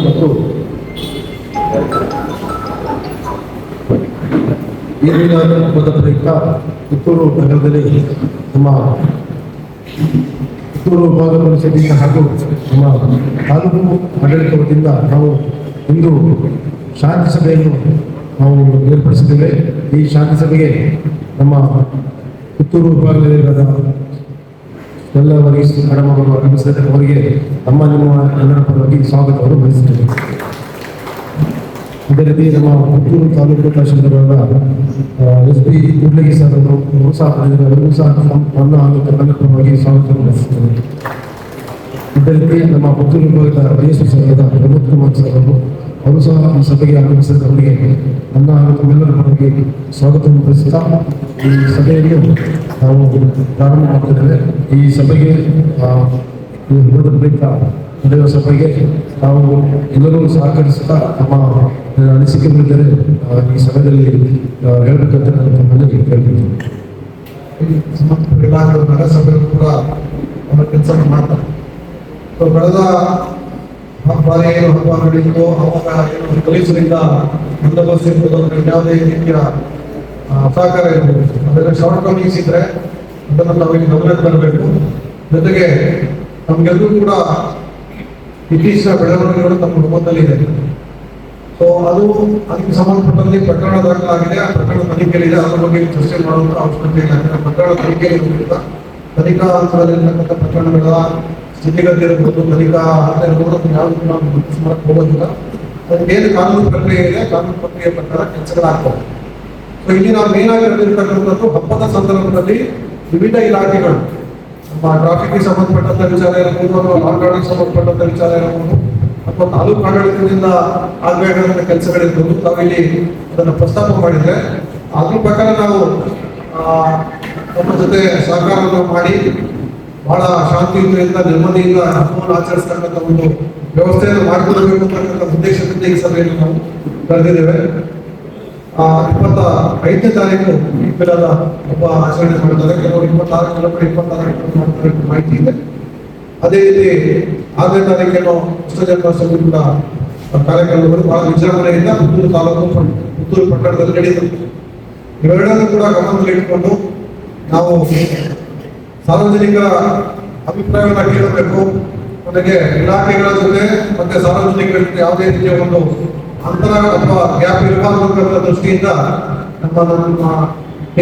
ಮತ್ತು ಈದಿನ ಹಬ್ಬದ ಪ್ರಯುಕ್ತ ಪುತ್ತೂರು ನಗರದಲ್ಲಿ ನಮ್ಮ ಪುತ್ತೂರು ವಿಭಾಗ ಪರಿಷತ್ತಿನ ಹಾಗೂ ನಮ್ಮ ತಾಲೂಕು ಆಡಳಿತ ವತಿಯಿಂದ ನಾವು ಇಂದು ಶಾಂತಿ ಸಭೆಯನ್ನು ನಾವು ಏರ್ಪಡಿಸಿದ್ದೇವೆ. ಈ ಶಾಂತಿ ಸಭೆಗೆ ನಮ್ಮ ಪುತ್ತೂರು ವಿಭಾಗದ ಎಲ್ಲ ವರಿಷ್ಠ ಮೇಡಮವರು ಆಗಮಿಸಿದರೆ ಅವರಿಗೆ ನಿಮ್ಮ ಎಲ್ಲರ ಪರವಾಗಿ ಸ್ವಾಗತವನ್ನು ಬಯಸುತ್ತೇವೆ. ಅದೇ ರೀತಿ ನಮ್ಮ ಪುತ್ತೂರು ತಾಲೂಕು ತಹಶೀಲ್ದಾರರಾದ SP ಕೂಡ್ಲಿಗಿ ಸರ್ ಅವರು ಸಹ ನನ್ನ ಹಾಗೂ ನನ್ನ ಪರವಾಗಿ ಸ್ವಾಗತವನ್ನು ಬಯಸುತ್ತೇವೆ. ಅದೇ ರೀತಿ ನಮ್ಮ ಪುತ್ತೂರು ವಿಭಾಗದ DSP sir Pramod Kumar sir ಅವರು ಸಹ ಈ ಸಭೆಗೆ ಆಗಮಿಸಿದವರಿಗೆ ನನ್ನ ಹಾಗೂ ತಮ್ಮೆಲ್ಲರ ಪರವಾಗಿ ಸ್ವಾಗತವನ್ನು ಬಯಸುತ್ತಾ ಈ ಸಭೆಯನ್ನು ನಾವು ಪ್ರಾರಂಭ ಮಾಡ್ತಿದ್ದೇವೆ. ಈ ಸಭೆಗೆ ನಡೆಯುವ ಸಭೆಗೆ ನಾವು ಎಲ್ಲರೂ ಸಹಕರಿಸುತ್ತಾ ನಮ್ಮ ಅನಿಸಿಕೆಗಳಿದ್ದರೆ ಈ ಸಭೆಯಲ್ಲಿ ಹೇಳಬೇಕಂತ ನಮ್ಮಲ್ಲಿ ಕೇಳ್ತೀನಿ. ನಗರಸಭೆಗಳು ಕೂಡ ಅವರ ಕೆಲಸ ಮಾಡ್ತಾರೆ. ಕಳೆದ ಬಾರಿ ಏನು ಹಬ್ಬ ನಡೆಯಿತು ಅವಾಗ ಏನು ಪೊಲೀಸರಿಂದ ಬಂದೋಬಸ್ತ್ ಇರ್ಬೋದು, ಯಾವುದೇ ರೀತಿಯ ಸಹಕಾರ ಇರ್ಬೋದು, ಅದೆಲ್ಲ ಶಾರ್ಟ್ ಕಮಿಂಗ್ಸ್ ಇದ್ರೆ ಅದನ್ನು ನಾವಿಲ್ಲಿ ಗಮನಕ್ಕೆ ಬರಬೇಕು. ಜೊತೆಗೆ ನಮ್ಗೆಲ್ಲರೂ ಕೂಡ ಇತ್ತೀಚಿನ ಬೆಳವಣಿಗೆಗಳು ನಮ್ಮ ಕುಟುಂಬದಲ್ಲಿ ಇದೆ. ಸೊ ಅದಕ್ಕೆ ಸಂಬಂಧಪಟ್ಟಂತೆ ಪ್ರಕರಣ ದಾಖಲಾಗಿದೆ, ಆ ಪ್ರಕರಣ ತನಿಖೆಯಲ್ಲಿದೆ, ಅದರ ಬಗ್ಗೆ ಚರ್ಚೆ ಮಾಡುವಂತ ಅವಶ್ಯಕತೆ ಇಲ್ಲ. ಪ್ರಕರಣ ತನಿಖೆಯಲ್ಲಿ ತನಿಖಾ ಹಂತದಲ್ಲಿರ್ತಕ್ಕಂಥ ಪ್ರಕರಣಗಳ ಸ್ಥಿತಿಗತಿ ಇರಬಹುದು, ತನಿಖಾ ಹಂತ ಇರಬಹುದು, ಯಾವುದು ನಾವು ಗುರುತಿಸಕ್ಕೆ ಹೋಗೋದಿಲ್ಲ. ಅದಕ್ಕೆ ಏನು ಕಾನೂನು ಪ್ರಕ್ರಿಯೆ ಇದೆ, ಕಾನೂನು ಪ್ರಕ್ರಿಯೆ ಪ್ರಕಾರ ಕೆಲಸಗಳಾಗ್ತವೆ. ಸೊ ಇಲ್ಲಿ ನಾವು ಮೇನ್ ಆಗಿ ನಡೆದಿರ್ತಕ್ಕಂಥದ್ದು ಹಬ್ಬದ ಸಂದರ್ಭದಲ್ಲಿ ವಿವಿಧ ಇಲಾಖೆಗಳು, ನಮ್ಮ ಟ್ರಾಫಿಕ್ಗೆ ಸಂಬಂಧಪಟ್ಟಂತ ವಿಚಾರ ಇರಬಹುದು, ಅಥವಾ ಲಾಂಗ್ ಆರ್ಡರ್ಗೆ ಸಂಬಂಧಪಟ್ಟಂತ ವಿಚಾರ ಇರಬಹುದು, ಅಥವಾ ತಾಲೂಕು ಆಡಳಿತದಿಂದ ಆಗಬೇಕಾದಂಥ ಕೆಲಸಗಳಿರ್ಬೋದು, ನಾವಿಲ್ಲಿ ಅದನ್ನು ಪ್ರಸ್ತಾಪ ಮಾಡಿದ್ರೆ ಅದ್ರ ಪ್ರಕಾರ ನಾವು ನಮ್ಮ ಜೊತೆ ಸಹಕಾರವನ್ನು ಮಾಡಿ ಬಹಳ ಶಾಂತಿಯುತದಿಂದ ನೆಮ್ಮದಿಯಿಂದ ಹಬ್ಬವನ್ನು ಆಚರಿಸ್ತಕ್ಕಂಥ ಒಂದು ವ್ಯವಸ್ಥೆಯನ್ನು ಮಾಡಿಕೊಡಬೇಕು ಅಂತಕ್ಕಂಥ ಉದ್ದೇಶದಿಂದ ಈ ಸಭೆಯನ್ನು ನಾವು ಕರೆದಿದ್ದೇವೆ. 25ನೇ ತಾರೀಕು ಈ ಬೆಲ್ಲದ ಹಬ್ಬ ಆಚರಣೆ ಮಾಡಿದ್ದಾರೆ. ಕೆಲವರು 26 ಕೆಲವರು 26 ಮಾಡ್ತಾರೆ ಮಾಹಿತಿ ಇದೆ. ಅದೇ ರೀತಿ 6ನೇ ತಾರೀಕೇನೋ ಕೃಷ್ಣ ಜನ್ಮಾಷ್ಟಮಿ ಕೂಡ ಕಾರ್ಯಕ್ರಮಗಳು ಬಹಳ ವಿಜೃಂಭಣೆಯಿಂದ ಪುತ್ತೂರು ತಾಲೂಕು ಪುತ್ತೂರು ಪಟ್ಟಣದಲ್ಲಿ ನಡೆಯುತ್ತದೆ. ಇವೆರಡನ್ನೂ ಕೂಡ ಗಮನದಲ್ಲಿ ಇಟ್ಟುಕೊಂಡು ನಾವು ಸಾರ್ವಜನಿಕರ ಅಭಿಪ್ರಾಯವನ್ನು ಕೇಳಬೇಕು. ನನಗೆ ಇಲಾಖೆಗಳ ಜೊತೆ ಮತ್ತೆ ಸಾರ್ವಜನಿಕರ ಜೊತೆ ಯಾವುದೇ ರೀತಿಯ ಒಂದು ಅಂತರ ಅಥವಾ ಗ್ಯಾಪ್ ಇರಬಾರದು ಅನ್ನೋ ದೃಷ್ಟಿಯಿಂದ ನಮ್ಮ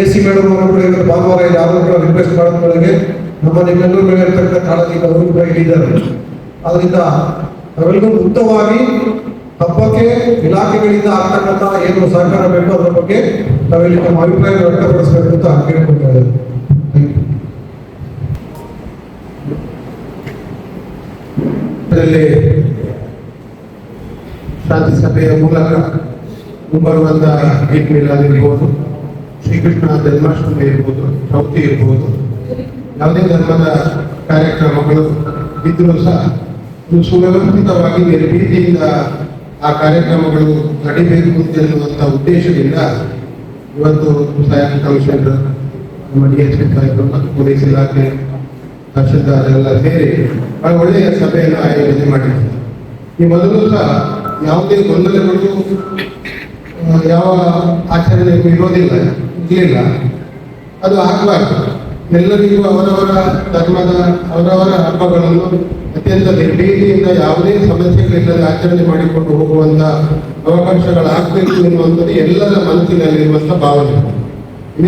AC ಮೇಡಮ್ ಅವರು ಕೂಡ ಇವತ್ತು ಭಾನುವಾರ ಯಾರು ಕೂಡ ರಿಕ್ವೆಸ್ಟ್ ಮಾಡೋದ್ರೊಳಗೆ ನಿಮ್ಮೆಲ್ಲರ ಮೇಲೆ ಇರ್ತಕ್ಕಂಥ ಕಾಳಜಿ ಅವರು ಕೂಡ ಇಟ್ಟಿದ್ದಾರೆ. ಆದ್ರಿಂದ ನಾವೆಲ್ಲರೂ ಮುಕ್ತವಾಗಿ ಹಬ್ಬಕ್ಕೆ ಇಲಾಖೆಗಳಿಂದ ಆಗ್ತಕ್ಕಂಥ ಏನು ಸಹಕಾರ ಬೇಕು ಅದರ ಬಗ್ಗೆ ನಾವಿಲ್ಲಿ ನಮ್ಮ ಅಭಿಪ್ರಾಯ ವ್ಯಕ್ತಪಡಿಸಬೇಕು ಅಂತ ಕೇಳಿಕೊಳ್ತಾ ಇದ್ದೇವೆ. ಶಾಂತಿ ಸಭೆಯ ಮೂಲಕ ಮುಂಬರುವಂತ ಈದ್ ಮಿಲಾದ್ ಇರ್ಬೋದು, ಶ್ರೀಕೃಷ್ಣ ಜನ್ಮಾಷ್ಟಮಿ ಇರ್ಬೋದು, ಚೌತಿ ಇರ್ಬೋದು, ಯಾವುದೇ ಧರ್ಮದ ಕಾರ್ಯಕ್ರಮಗಳು ಇದ್ರೂ ಸಹ ಸುವ್ಯವಸ್ಥಿತವಾಗಿ ನಿರ್ಭೀತಿಯಿಂದ ಆ ಕಾರ್ಯಕ್ರಮಗಳು ನಡಿಬೇಕು ಎನ್ನುವಂಥ ಉದ್ದೇಶದಿಂದ ಇವತ್ತು ಸಹಾಯಕ ಕಮಿಷನರ್, ನಮ್ಮ DSP ಸಾಹೇಬರು ಮತ್ತು ಪೊಲೀಸ್ ಇಲಾಖೆ ತಹಶೀಲ್ದಾರ್ ಎಲ್ಲ ಸೇರಿ ಬಹಳ ಒಳ್ಳೆಯ ಸಭೆಯನ್ನು ಆಯೋಜನೆ ಮಾಡಿದ್ದಾರೆ. ಈ ಮೊದಲು ಸಹ ಯಾವುದೇ ಗೊಂದಲಗಳು ಯಾವ ಆಚರಣೆಗೂ ಇರಲಿಲ್ಲ. ಅದು ಆಗಬಾರ್ದು. ಎಲ್ಲರಿಗೂ ಅವರವರ ಧರ್ಮದ ಅವರವರ ಹಬ್ಬಗಳನ್ನು ಅತ್ಯಂತ ನಿರ್ಭೀತಿಯಿಂದ ಯಾವುದೇ ಸಮಸ್ಯೆಗಳಿಲ್ಲದೆ ಆಚರಣೆ ಮಾಡಿಕೊಂಡು ಹೋಗುವಂತ ಅವಕಾಶಗಳಾಗಬೇಕು ಎನ್ನುವಂಥದ್ದು ಎಲ್ಲರ ಮನಸ್ಸಿನಲ್ಲಿರುವಂಥ ಭಾವನೆ.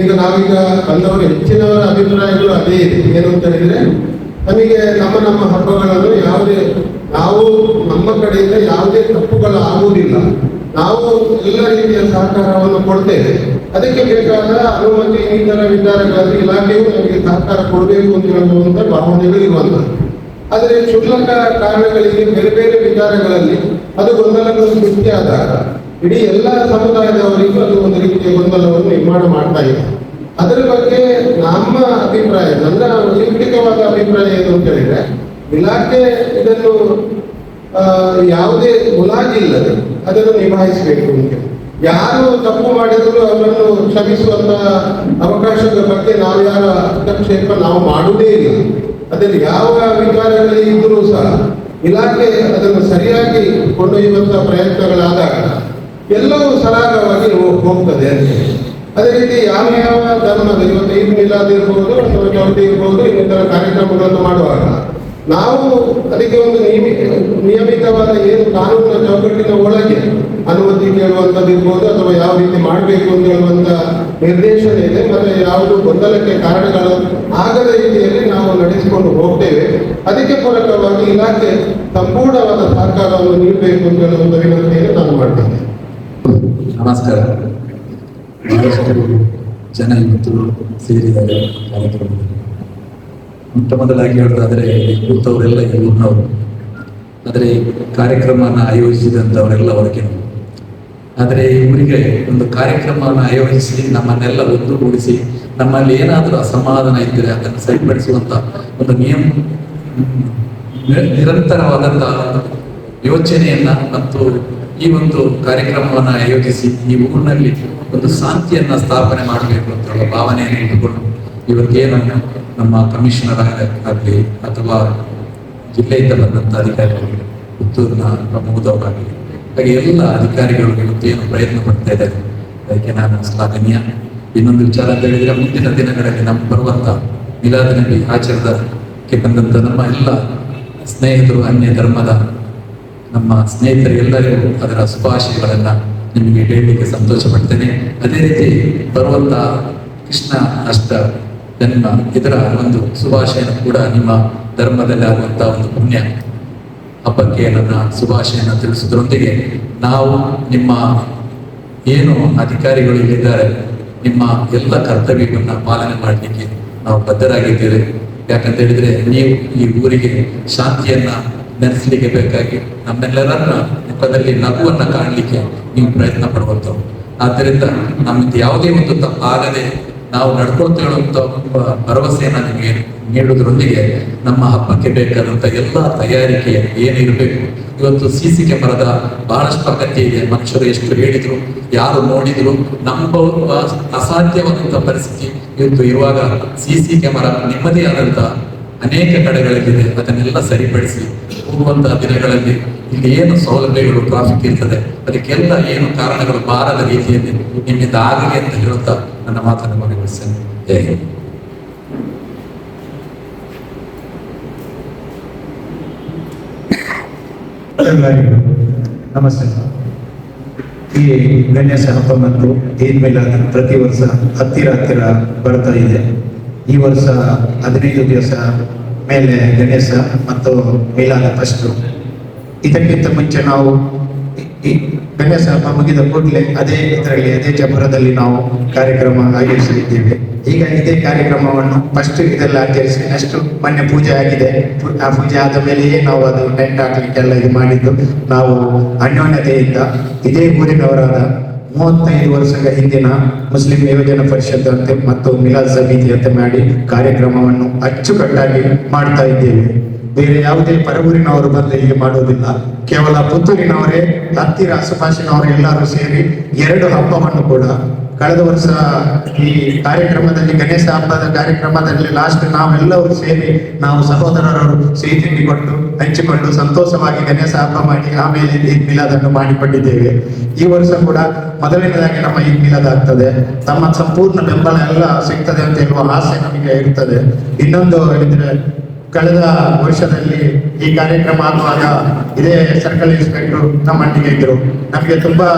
ಈಗ ನಾವೀಗ ಬಂದವರು ಹೆಚ್ಚಿನವರ ಅಭಿಪ್ರಾಯಗಳು ಅದೇ ಇದೆ. ಏನು ಅಂತ ಹೇಳಿದ್ರೆ, ನಮಗೆ ನಮ್ಮ ಹಬ್ಬಗಳನ್ನು ನಾವು ನಮ್ಮ ಕಡೆಯಿಂದ ಯಾವುದೇ ತಪ್ಪುಗಳು ಆಗುವುದಿಲ್ಲ, ನಾವು ಎಲ್ಲ ರೀತಿಯ ಸಹಕಾರವನ್ನು ಕೊಡ್ತೇವೆ, ಅದಕ್ಕೆ ಬೇಕಾದ ಅನುಮತಿ ಇನ್ನಿತರ ವಿಚಾರಗಳಲ್ಲಿ ಇಲಾಖೆಯು ನಮಗೆ ಸಹಕಾರ ಕೊಡಬೇಕು ಅಂತ ಹೇಳುವಂಥ ಭಾವನೆಗಳು ಇರುವಂಥದ್ದು. ಆದರೆ ಕ್ಷುಲ್ಲಕ ಕಾರಣಗಳಿಗೆ ಬೇರೆ ಬೇರೆ ವಿಚಾರಗಳಲ್ಲಿ ಅದು ಗೊಂದಲಗಳು ಸೃಷ್ಟಿಯಾದಾಗ ಇಡೀ ಎಲ್ಲ ಸಮುದಾಯದವರಿಗೂ ಅದು ಒಂದು ರೀತಿಯ ಗೊಂದಲವನ್ನು ನಿರ್ಮಾಣ ಮಾಡ್ತಾ ಇದೆ. ಅದರ ಬಗ್ಗೆ ನಮ್ಮ ಅಭಿಪ್ರಾಯ, ನನ್ನ ವೈಯಕ್ತಿಕವಾದ ಅಭಿಪ್ರಾಯ ಏನು ಅಂತ ಹೇಳಿದ್ರೆ, ಇಲಾಖೆ ಇದನ್ನು ಯಾವುದೇ ಮುಲಾಜಿಲ್ಲದೆ ಅದನ್ನು ನಿಭಾಯಿಸಬೇಕು ಅಂತ. ಯಾರು ತಪ್ಪು ಮಾಡಿದರೂ ಅವರನ್ನು ಕ್ಷಮಿಸುವಂತ ಅವಕಾಶದ ಬಗ್ಗೆ ನಾವು ಯಾರ ಹಸ್ತಕ್ಷೇಪ ನಾವು ಮಾಡುವುದೇ ಇಲ್ಲ. ಅದರಲ್ಲಿ ಯಾವ ವಿಚಾರಗಳಿದ್ದರೂ ಸಹ ಇಲಾಖೆ ಅದನ್ನು ಸರಿಯಾಗಿ ಕೊಂಡೊಯ್ಯುವಂತಹ ಪ್ರಯತ್ನಗಳಾದಾಗ ಎಲ್ಲವೂ ಸರಾಗವಾಗಿ ಹೋಗ್ತದೆ ಅಂತ. ಅದೇ ರೀತಿ ಯಾವ ಧರ್ಮದ ಇವತ್ತು ಈದ್ ಮಿಲಾದ್ ಇರ್ಬೋದು ಅಥವಾ ಚೌತಿ ಇರ್ಬೋದು ಇನ್ನಿತರ ಕಾರ್ಯಕ್ರಮಗಳನ್ನು ಮಾಡುವಾಗ ನಾವು ಅದಕ್ಕೆ ಒಂದು ನಿಯಮಿತವಾದ ಏನು ಕಾನೂನಿನ ಚೌಕಟ್ಟಿನ ಒಳಗೆ ಅನುಮತಿ ಕೇಳುವಂಥದ್ದು ಇರ್ಬೋದು ಅಥವಾ ಯಾವ ರೀತಿ ಮಾಡಬೇಕು ಅಂತ ಹೇಳುವಂತ ನಿರ್ದೇಶನ ಇದೆ. ಮತ್ತೆ ಯಾವುದು ಗೊಂದಲಕ್ಕೆ ಕಾರಣಗಳು ಆಗದ ರೀತಿಯಲ್ಲಿ ನಾವು ನಡೆಸಿಕೊಂಡು ಹೋಗ್ತೇವೆ. ಅದಕ್ಕೆ ಪೂರಕವಾಗಿ ಇಲಾಖೆ ಸಂಪೂರ್ಣವಾದ ಸಹಕಾರವನ್ನು ನೀಡಬೇಕು ಅಂತ ಹೇಳುವಂತ ವಿನಂತಿಯನ್ನು ನಾನು ಮಾಡ್ತೇನೆ. ನಮಸ್ಕಾರ. ಬಹಳಷ್ಟು ಜನ ಇವತ್ತು ಸೇರಿದ್ದಾರೆ ಕಾರ್ಯಕ್ರಮದಲ್ಲಿ. ಮೊಟ್ಟ ಮೊದಲಾಗಿ ಹೇಳೋದಾದ್ರೆ ಕೂತವರೆಲ್ಲ ಊರಿನವರು, ಆದರೆ ಕಾರ್ಯಕ್ರಮನ ಆಯೋಜಿಸಿದಂಥವರೆಲ್ಲ ಹೊರಗಿನವರು. ಆದರೆ ಇವರಿಗೆ ಒಂದು ಕಾರ್ಯಕ್ರಮವನ್ನು ಆಯೋಜಿಸಿ ನಮ್ಮನ್ನೆಲ್ಲ ಒಟ್ಟುಗೂಡಿಸಿ ನಮ್ಮಲ್ಲಿ ಏನಾದರೂ ಅಸಮಾಧಾನ ಇದ್ದರೆ ಅದನ್ನು ಸರಿಪಡಿಸುವಂತ ಒಂದು ನಿರಂತರವಾದಂತಹ ಯೋಚನೆಯನ್ನ ಮತ್ತು ಈ ಒಂದು ಕಾರ್ಯಕ್ರಮವನ್ನು ಆಯೋಜಿಸಿ ಈ ಊರಿನಲ್ಲಿ ಒಂದು ಶಾಂತಿಯನ್ನ ಸ್ಥಾಪನೆ ಮಾಡಬೇಕು ಅಂತ ಹೇಳುವ ಭಾವನೆಯನ್ನು ಇಟ್ಟುಕೊಂಡು ಇವತ್ತೇನು ನಮ್ಮ ಕಮಿಷನರ್ ಆಗಲಿ ಅಥವಾ ಜಿಲ್ಲೆಯಿಂದ ಬಂದಂಥ ಅಧಿಕಾರಿಗಳು, ಪುತ್ತೂರಿನ ಪ್ರಮೋದವರಾಗಲಿ, ಹಾಗೆ ಎಲ್ಲ ಅಧಿಕಾರಿಗಳು ಇವತ್ತೇನು ಪ್ರಯತ್ನ ಪಡ್ತಾ ಇದ್ದಾರೆ, ಅದಕ್ಕೆ ನಾನು ಶ್ಲಾಘನೀಯ. ಇನ್ನೊಂದು ವಿಚಾರ ಅಂತ ಹೇಳಿದ್ರೆ, ಮುಂದಿನ ದಿನಗಳಲ್ಲಿ ನಮ್ಮ ಬರುವಂತ ಮಿಲಾದ್ ನಬಿ ಆಚರಣೆಗೆ ಬಂದಂತ ನಮ್ಮ ಎಲ್ಲ ಸ್ನೇಹಿತರು, ಅನ್ಯ ಧರ್ಮದ ನಮ್ಮ ಸ್ನೇಹಿತರಿಗೆಲ್ಲರಿಗೂ ಅದರ ಶುಭಾಶಯಗಳನ್ನ ನಿಮಗೆ ಹೇಳಲಿಕ್ಕೆ ಸಂತೋಷ ಪಡ್ತೇನೆ. ಅದೇ ರೀತಿ ಬರುವಂತ ಕೃಷ್ಣ ಅಷ್ಟ ಜನ್ಮ ಇದರ ಒಂದು ಶುಭಾಶಯನ ಕೂಡ ನಿಮ್ಮ ಧರ್ಮದಲ್ಲಿ ಆಗುವಂತಹ ಒಂದು ಪುಣ್ಯ ಹಬ್ಬಕ್ಕೆ ನನ್ನ ಶುಭಾಶಯನ ತಿಳಿಸೋದ್ರೊಂದಿಗೆ ನಾವು ನಿಮ್ಮ ಏನು ಅಧಿಕಾರಿಗಳು ಇಲ್ಲಿದ್ದಾರೆ ನಿಮ್ಮ ಎಲ್ಲ ಕರ್ತವ್ಯವನ್ನ ಪಾಲನೆ ಮಾಡಲಿಕ್ಕೆ ನಾವು ಬದ್ಧರಾಗಿದ್ದೇವೆ. ಯಾಕಂತ ಹೇಳಿದ್ರೆ ನೀವು ಈ ಊರಿಗೆ ಶಾಂತಿಯನ್ನ ನೆಲೆಸಲಿಕ್ಕೆ ಬೇಕಾಗಿ ನಮ್ಮೆಲ್ಲರನ್ನ ಮುಖದಲ್ಲಿ ನಗುವನ್ನ ಕಾಣಲಿಕ್ಕೆ ನೀವು ಪ್ರಯತ್ನ ಪಡುವಂಥವ್ರು. ಆದ್ದರಿಂದ ನಮ್ಮಿಂದ ಯಾವುದೇ ಒಂದು ಆಗದೆ ನಾವು ನಡ್ಕೊಳ್ತಾ ಹೇಳುವಂತ ಭರವಸೆಯನ್ನ ನಿಮಗೆ ನೀಡುವುದರೊಂದಿಗೆ ನಮ್ಮ ಹಬ್ಬಕ್ಕೆ ಬೇಕಾದಂತ ಎಲ್ಲ ತಯಾರಿಕೆ ಏನಿರಬೇಕು. ಇವತ್ತು CC ಕ್ಯಾಮರಾದ ಬಹಳಷ್ಟು ಅಗತ್ಯ ಇದೆ. ಮನುಷ್ಯರು ಎಷ್ಟು ಹೇಳಿದ್ರು, ಯಾರು ನೋಡಿದ್ರು ನಂಬುವ ಅಸಾಧ್ಯವಾದಂತ ಪರಿಸ್ಥಿತಿ ಇವತ್ತು ಇರುವಾಗ CC ಕ್ಯಾಮರಾ ನಿಮ್ಮದೇ ಆದಂತ ಅನೇಕ ಕಡೆಗಳಿದೆ. ಅದನ್ನೆಲ್ಲ ಸರಿಪಡಿಸಿ ಹೋಗುವಂತಹ ದಿನಗಳಲ್ಲಿ ಇಲ್ಲಿ ಏನು ಸೌಲಭ್ಯಗಳು ಟ್ರಾಫಿಕ್ ಇರ್ತದೆ ಅದಕ್ಕೆಲ್ಲ ಏನು ಕಾರಣಗಳು ಬಾರದ ರೀತಿಯಲ್ಲಿ ನಿಮ್ಮಿಂದ ಆಗಲಿ ಅಂತ ಹೇಳುತ್ತಾ ನನ್ನ ಮಾತನ್ನು ಕೊನೆಗೊಳಿಸ್ತೇನೆ. ಜೈ ಹಿಂದ್. ನಮಸ್ತೆ. ಈ ಗಣೇಶ ಹಬ್ಬ ಮತ್ತು ಈದ್ ಮಿಲಾದ್ ಪ್ರತಿ ವರ್ಷ ಹತ್ತಿರ ಬರ್ತಾ ಇದೆ. ಈ ವರ್ಷ 15 ದಿವಸ ಮೇಲೆ ಗಣೇಶ ಮತ್ತು ಮಿಲಾದ್ ಫಸ್ಟ್. ಇದಕ್ಕಿಂತ ಮುಂಚೆ ನಾವು ಈ ಗಣೇಶ ಹಬ್ಬ ಮುಗಿದ ಕೂಡಲೇ ಅದೇ ಜಪುರದಲ್ಲಿ ನಾವು ಕಾರ್ಯಕ್ರಮ ಆಯೋಜಿಸಿದ್ದೇವೆ. ಈಗ ಇದೇ ಕಾರ್ಯಕ್ರಮವನ್ನು ಫಸ್ಟ್ ಇದೆಲ್ಲ ಆಚರಿಸಿ ನೆಕ್ಸ್ಟ್ ಮೊನ್ನೆ ಪೂಜೆ ಆಗಿದೆ. ಆ ಪೂಜೆ ಆದ ಮೇಲೆಯೇ ನಾವು ಅದು ಟೆಂಟ್ ಹಾಕ್ಲಿಕ್ಕೆಲ್ಲ ಇದು ಮಾಡಿದ್ದು. ನಾವು ಅನ್ಯೋನ್ಯತೆಯಿಂದ ಇದೇ ಊರಿನವರಾದ 35 ವರ್ಷಗಳ ಹಿಂದಿನ ಮುಸ್ಲಿಂ ಯೋಜನಾ ಪರಿಷತ್ ಅಂತೆ ಮತ್ತು ಮಿಲಾದ್ ಸಮಿತಿ ಅಂತ ಮಾಡಿ ಕಾರ್ಯಕ್ರಮವನ್ನು ಅಚ್ಚುಕಟ್ಟಾಗಿ ಮಾಡ್ತಾ ಇದ್ದೇವೆ. ಬೇರೆ ಯಾವುದೇ ಪರವೂರಿನವರು ಬಂದು ಇಲ್ಲಿ ಮಾಡುವುದಿಲ್ಲ. ಕೇವಲ ಪುತ್ತೂರಿನವರೇ, ಹತ್ತಿರ ಆಸುಪಾಸಿನವರು ಎಲ್ಲರೂ ಸೇರಿ 2 ಹಬ್ಬವನ್ನು ಕೂಡ ಕಳೆದ ವರ್ಷ ಈ ಕಾರ್ಯಕ್ರಮದಲ್ಲಿ ಗಣೇಶ ಹಬ್ಬದ ಕಾರ್ಯಕ್ರಮದಲ್ಲಿ ಲಾಸ್ಟ್ ನಾವೆಲ್ಲರೂ ಸೇರಿ ನಾವು ಸಹೋದರರು ಸಿಹಿ ತಿಂಡಿ ಕೊಟ್ಟು ಹಂಚಿಕೊಂಡು ಸಂತೋಷವಾಗಿ ಗಣೇಶ ಹಬ್ಬ ಮಾಡಿ ಆಮೇಲೆ ಈದ್ ಮಿಲಾದ್ ಅನ್ನು ಮಾಡಿಕೊಂಡಿದ್ದೇವೆ. ಈ ವರ್ಷ ಕೂಡ ಮೊದಲನೇದಾಗಿ ನಮ್ಮ ಈದ್ ಮಿಲಾದ್ ಆಗ್ತದೆ. ತಮ್ಮ ಸಂಪೂರ್ಣ ಬೆಂಬಲ ಎಲ್ಲ ಸಿಗ್ತದೆ ಅಂತ ಹೇಳುವ ಆಸೆ ನಮಗೆ ಇರ್ತದೆ. ಇನ್ನೊಂದು ಹೇಳಿದ್ರೆ, ಕಳೆದ ವರ್ಷದಲ್ಲಿ ಈ ಕಾರ್ಯಕ್ರಮ ಆಗುವಾಗ ಇದೇ ಸರ್ಕಲ್ ಇನ್ಸ್ಪೆಕ್ಟರ್ ನಮ್ಮೊಟ್ಟಿಗೆ ಇದ್ರು. ನಮಗೆ ತುಂಬಾ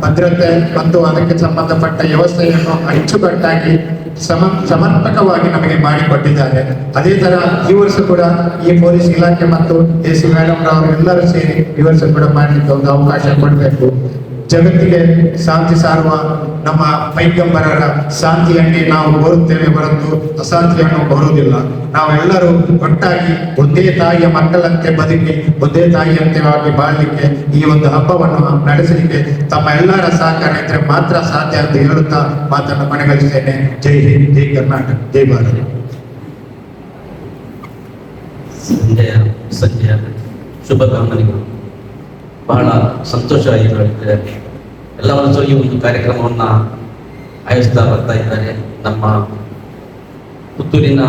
ಭದ್ರತೆ ಮತ್ತು ಅದಕ್ಕೆ ಸಂಬಂಧಪಟ್ಟ ವ್ಯವಸ್ಥೆಯನ್ನು ಅಚ್ಚುಕಟ್ಟಾಗಿ ಸಮರ್ಪಕವಾಗಿ ನಮಗೆ ಮಾಡಿಕೊಟ್ಟಿದ್ದಾರೆ. ಅದೇ ತರ ಈ ವರ್ಷ ಕೂಡ ಈ ಪೊಲೀಸ್ ಇಲಾಖೆ ಮತ್ತು AC ಮೇಡಮ್ ರವರು ಎಲ್ಲರೂ ಸೇರಿ ಈ ವರ್ಷ ಕೂಡ ಮಾಡಲಿಕ್ಕೆ ಒಂದು ಅವಕಾಶ ಕೊಡಬೇಕು. ಜಗತ್ತಿಗೆ ಶಾಂತಿ ಸಾರುವ ನಮ್ಮ ಪೈಗಂಬರರ ಶಾಂತಿಯನ್ನೇ ನಾವು ಕೋರುತ್ತೇವೆ ಹೊರತು ಅಶಾಂತಿಯನ್ನು ಕೋರುವುದಿಲ್ಲ. ನಾವೆಲ್ಲರೂ ಒಟ್ಟಾಗಿ ಒಂದೇ ತಾಯಿಯ ಮಕ್ಕಳಂತೆ ಬದುಕಿ ಒಂದೇ ತಾಯಿಯಂತೆವಾಗಿ ಬಾಳಲಿಕ್ಕೆ ಈ ಒಂದು ಹಬ್ಬವನ್ನು ನಡೆಸಲಿಕ್ಕೆ ತಮ್ಮ ಎಲ್ಲರ ಸಹಕಾರ ಇದ್ರೆ ಮಾತ್ರ ಸಾಧ್ಯ ಅಂತ ಹೇಳುತ್ತಾ ಮಾತನ್ನು ಕೊನೆಗೊಳಿಸುತ್ತೇನೆ. ಜೈ ಹಿಂದ್, ಜೈ ಕರ್ನಾಟಕ, ಜೈ ಭಾರತ. ಸಂಜೆಯ ಶುಭಕಾಮನೆಗಳು. ಬಹಳ ಸಂತೋಷ ಆಯಿತು. ಎಲ್ಲ ವರ್ಷ ಈ ಒಂದು ಕಾರ್ಯಕ್ರಮವನ್ನು ಆಯೋಜಿಸ್ತಾ ಬರ್ತಾ ಇದ್ದಾರೆ. ನಮ್ಮ ಪುತ್ತೂರಿನ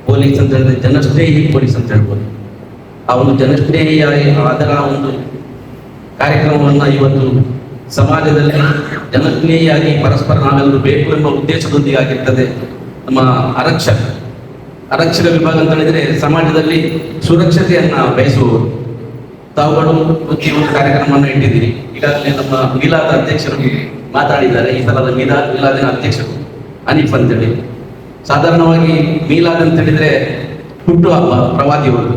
ಪೊಲೀಸ್ ಅಂತ ಹೇಳಿದ್ರೆ ಜನಶ್ರೇಯಿ ಪೊಲೀಸ್ ಅಂತ ಹೇಳ್ಬೋದು. ಆ ಒಂದು ಜನಸ್ನೇಹಿಯಾಗಿ ಅದರ ಒಂದು ಕಾರ್ಯಕ್ರಮವನ್ನು ಇವತ್ತು ಸಮಾಜದಲ್ಲಿ ಜನಸ್ನೇಹಿಯಾಗಿ ಪರಸ್ಪರ ನಾವೆಲ್ಲರೂ ಬೇಕು ಎಂಬ ಉದ್ದೇಶದೊಂದಿಗೆ ಆಗಿರ್ತದೆ. ನಮ್ಮ ಆರಕ್ಷಕ ವಿಭಾಗ ಅಂತ ಹೇಳಿದ್ರೆ ಸಮಾಜದಲ್ಲಿ ಸುರಕ್ಷತೆಯನ್ನ ಬಯಸುವವರು. ತಾವುಗಳು ಈ ಒಂದು ಕಾರ್ಯಕ್ರಮವನ್ನು ಇಟ್ಟಿದ್ದೀರಿ. ಈಗಾಗಲೇ ನಮ್ಮ ಮೀಲಾದ ಅಧ್ಯಕ್ಷರು ಮಾತಾಡಿದ್ದಾರೆ. ಈ ಸಲದ ಮೀಲಾದಿನ ಅಧ್ಯಕ್ಷರು ಅನೀಫ್ ಅಂತೇಳಿ. ಸಾಧಾರಣವಾಗಿ ಮೀಲಾದ್ ಅಂತ ಹೇಳಿದ್ರೆ ಹುಟ್ಟುಹಬ್ಬ ಪ್ರವಾದಿಯವರು.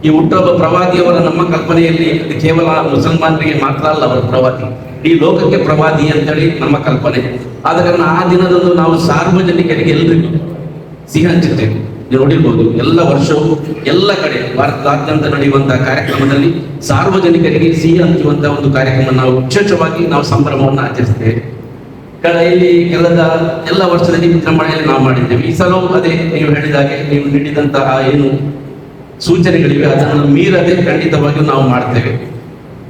ಈ ಹುಟ್ಟುಹಬ್ಬ ಪ್ರವಾದಿಯವರ ನಮ್ಮ ಕಲ್ಪನೆಯಲ್ಲಿ ಅದು ಕೇವಲ ಮುಸಲ್ಮಾನರಿಗೆ ಮಾತ್ರ ಅಲ್ಲ ಅವರ ಪ್ರವಾದಿ, ಈ ಲೋಕಕ್ಕೆ ಪ್ರವಾದಿ ಅಂತೇಳಿ ನಮ್ಮ ಕಲ್ಪನೆ. ಆದ ಕಾರಣ ಆ ದಿನದಂದು ನಾವು ಸಾರ್ವಜನಿಕರಿಗೆ ಎಲ್ರಿಗೂ ಸಿಹಿ ಹಂಚುತ್ತೇವೆ. ನೀವು ನೋಡಿರ್ಬೋದು, ಎಲ್ಲ ವರ್ಷವೂ ಎಲ್ಲ ಕಡೆ ಭಾರತದಾದ್ಯಂತ ನಡೆಯುವಂತಹ ಕಾರ್ಯಕ್ರಮದಲ್ಲಿ ಸಾರ್ವಜನಿಕರಿಗೆ ಸಿಹಿ ಹಂಚುವಂತಹ ಒಂದು ಕಾರ್ಯಕ್ರಮ ನಾವು ವಿಶೇಷವಾಗಿ ನಾವು ಸಂಭ್ರಮವನ್ನು ಆಚರಿಸ್ತೇವೆ. ಇಲ್ಲಿ ಕಳೆದ ಎಲ್ಲ ವರ್ಷದಲ್ಲಿ ವಿಜೃಂಭಣೆಯಲ್ಲಿ ನಾವು ಮಾಡಿದ್ದೇವೆ. ಈ ಸಲ ಅದೇ ನೀವು ಹೇಳಿದಾಗೆ ನೀವು ನೀಡಿದಂತಹ ಏನು ಸೂಚನೆಗಳಿವೆ ಅದನ್ನು ಮೀರದೆ ಖಂಡಿತವಾಗಿಯೂ ನಾವು ಮಾಡ್ತೇವೆ.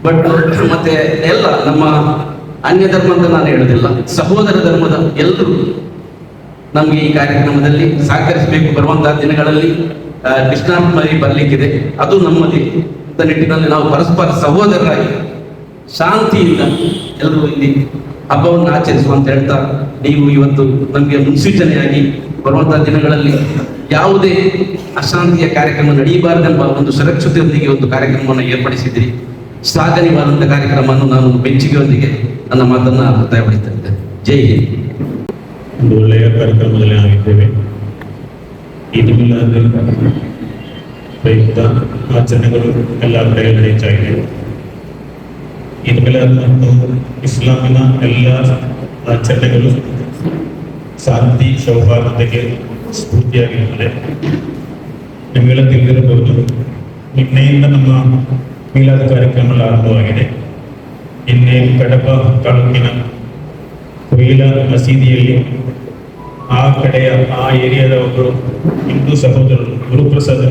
ಬಟ್ ಮತ್ತೆ ಎಲ್ಲ ನಮ್ಮ ಅನ್ಯ ಧರ್ಮ ಅಂತ ನಾನು ಹೇಳುದಿಲ್ಲ, ಸಹೋದರ ಧರ್ಮದ ಎಲ್ಲರೂ ನಮಗೆ ಈ ಕಾರ್ಯಕ್ರಮದಲ್ಲಿ ಸಹಕರಿಸಬೇಕು. ಬರುವಂತಹ ದಿನಗಳಲ್ಲಿ ಕೃಷ್ಣಾಷ್ಟಮಿ ಬರ್ಲಿಕ್ಕಿದೆ, ಅದು ನಮ್ಮದೇ ಅಂತ ನಿಟ್ಟಿನಲ್ಲಿ ನಾವು ಪರಸ್ಪರ ಸಹೋದರರಾಗಿ ಶಾಂತಿಯಿಂದ ಎಲ್ಲರೂ ಇಲ್ಲಿ ಹಬ್ಬವನ್ನು ಆಚರಿಸುವಂತ ಹೇಳ್ತಾ, ನೀವು ಇವತ್ತು ನಮಗೆ ಮುನ್ಸೂಚನೆಯಾಗಿ ಬರುವಂತಹ ದಿನಗಳಲ್ಲಿ ಯಾವುದೇ ಅಶಾಂತಿಯ ಕಾರ್ಯಕ್ರಮ ನಡೆಯಬಾರದೆಂಬ ಒಂದು ಸುರಕ್ಷತೆಯೊಂದಿಗೆ ಒಂದು ಕಾರ್ಯಕ್ರಮವನ್ನು ಏರ್ಪಡಿಸಿದ್ದೀರಿ. ಶ್ಲಾಘನೀಯವಾದಂತಹ ಕಾರ್ಯಕ್ರಮವನ್ನು ನಾನು ಮೆಚ್ಚುಗೆಯೊಂದಿಗೆ ನನ್ನ ಮಾತನ್ನ ಮುಕ್ತಾಯಗೊಳಿಸ್ತಾ ಇದ್ದೇನೆ. ಜೈ ಹಿಂದ್. ಒಂದು ಒಳ್ಳೆಯ ಕಾರ್ಯಕ್ರಮದಲ್ಲಿ ನಾವಿದ್ದೇವೆ. ಈದ್ ಮಿಲಾದ್ ಪ್ರಯುಕ್ತ ಆಚರಣೆಗಳು ಎಲ್ಲ ಕಡೆ ನಡೀತಾ ಇದೆ. ಈದ್ ಮಿಲಾದ್ ಮತ್ತು ಇಸ್ಲಾಮಿನ ಎಲ್ಲ ಆಚರಣೆಗಳು ಶಾಂತಿ ಸೌಹಾರ್ದತೆಗೆ ಸ್ಫೂರ್ತಿಯಾಗಿರುತ್ತದೆ. ನಿಮಗೆಲ್ಲ ತಿಳಿದಿರಬಹುದು, ನಿನ್ನೆಯಿಂದ ನಮ್ಮ ಮೀಲಾದ್ ಕಾರ್ಯಕ್ರಮ ಆರಂಭವಾಗಿದೆ. ನಿನ್ನೆ ಕಡಪ ತಾಲೂಕಿನ ಕೊಯ್ಲ ಮಸೀದಿಯಲ್ಲಿ ಆ ಕಡೆಯ ಆ ಏರಿಯಾದ ಒಬ್ಬರು ಹಿಂದೂ ಸಹೋದರರು ಗುರುಪ್ರಸಾದ್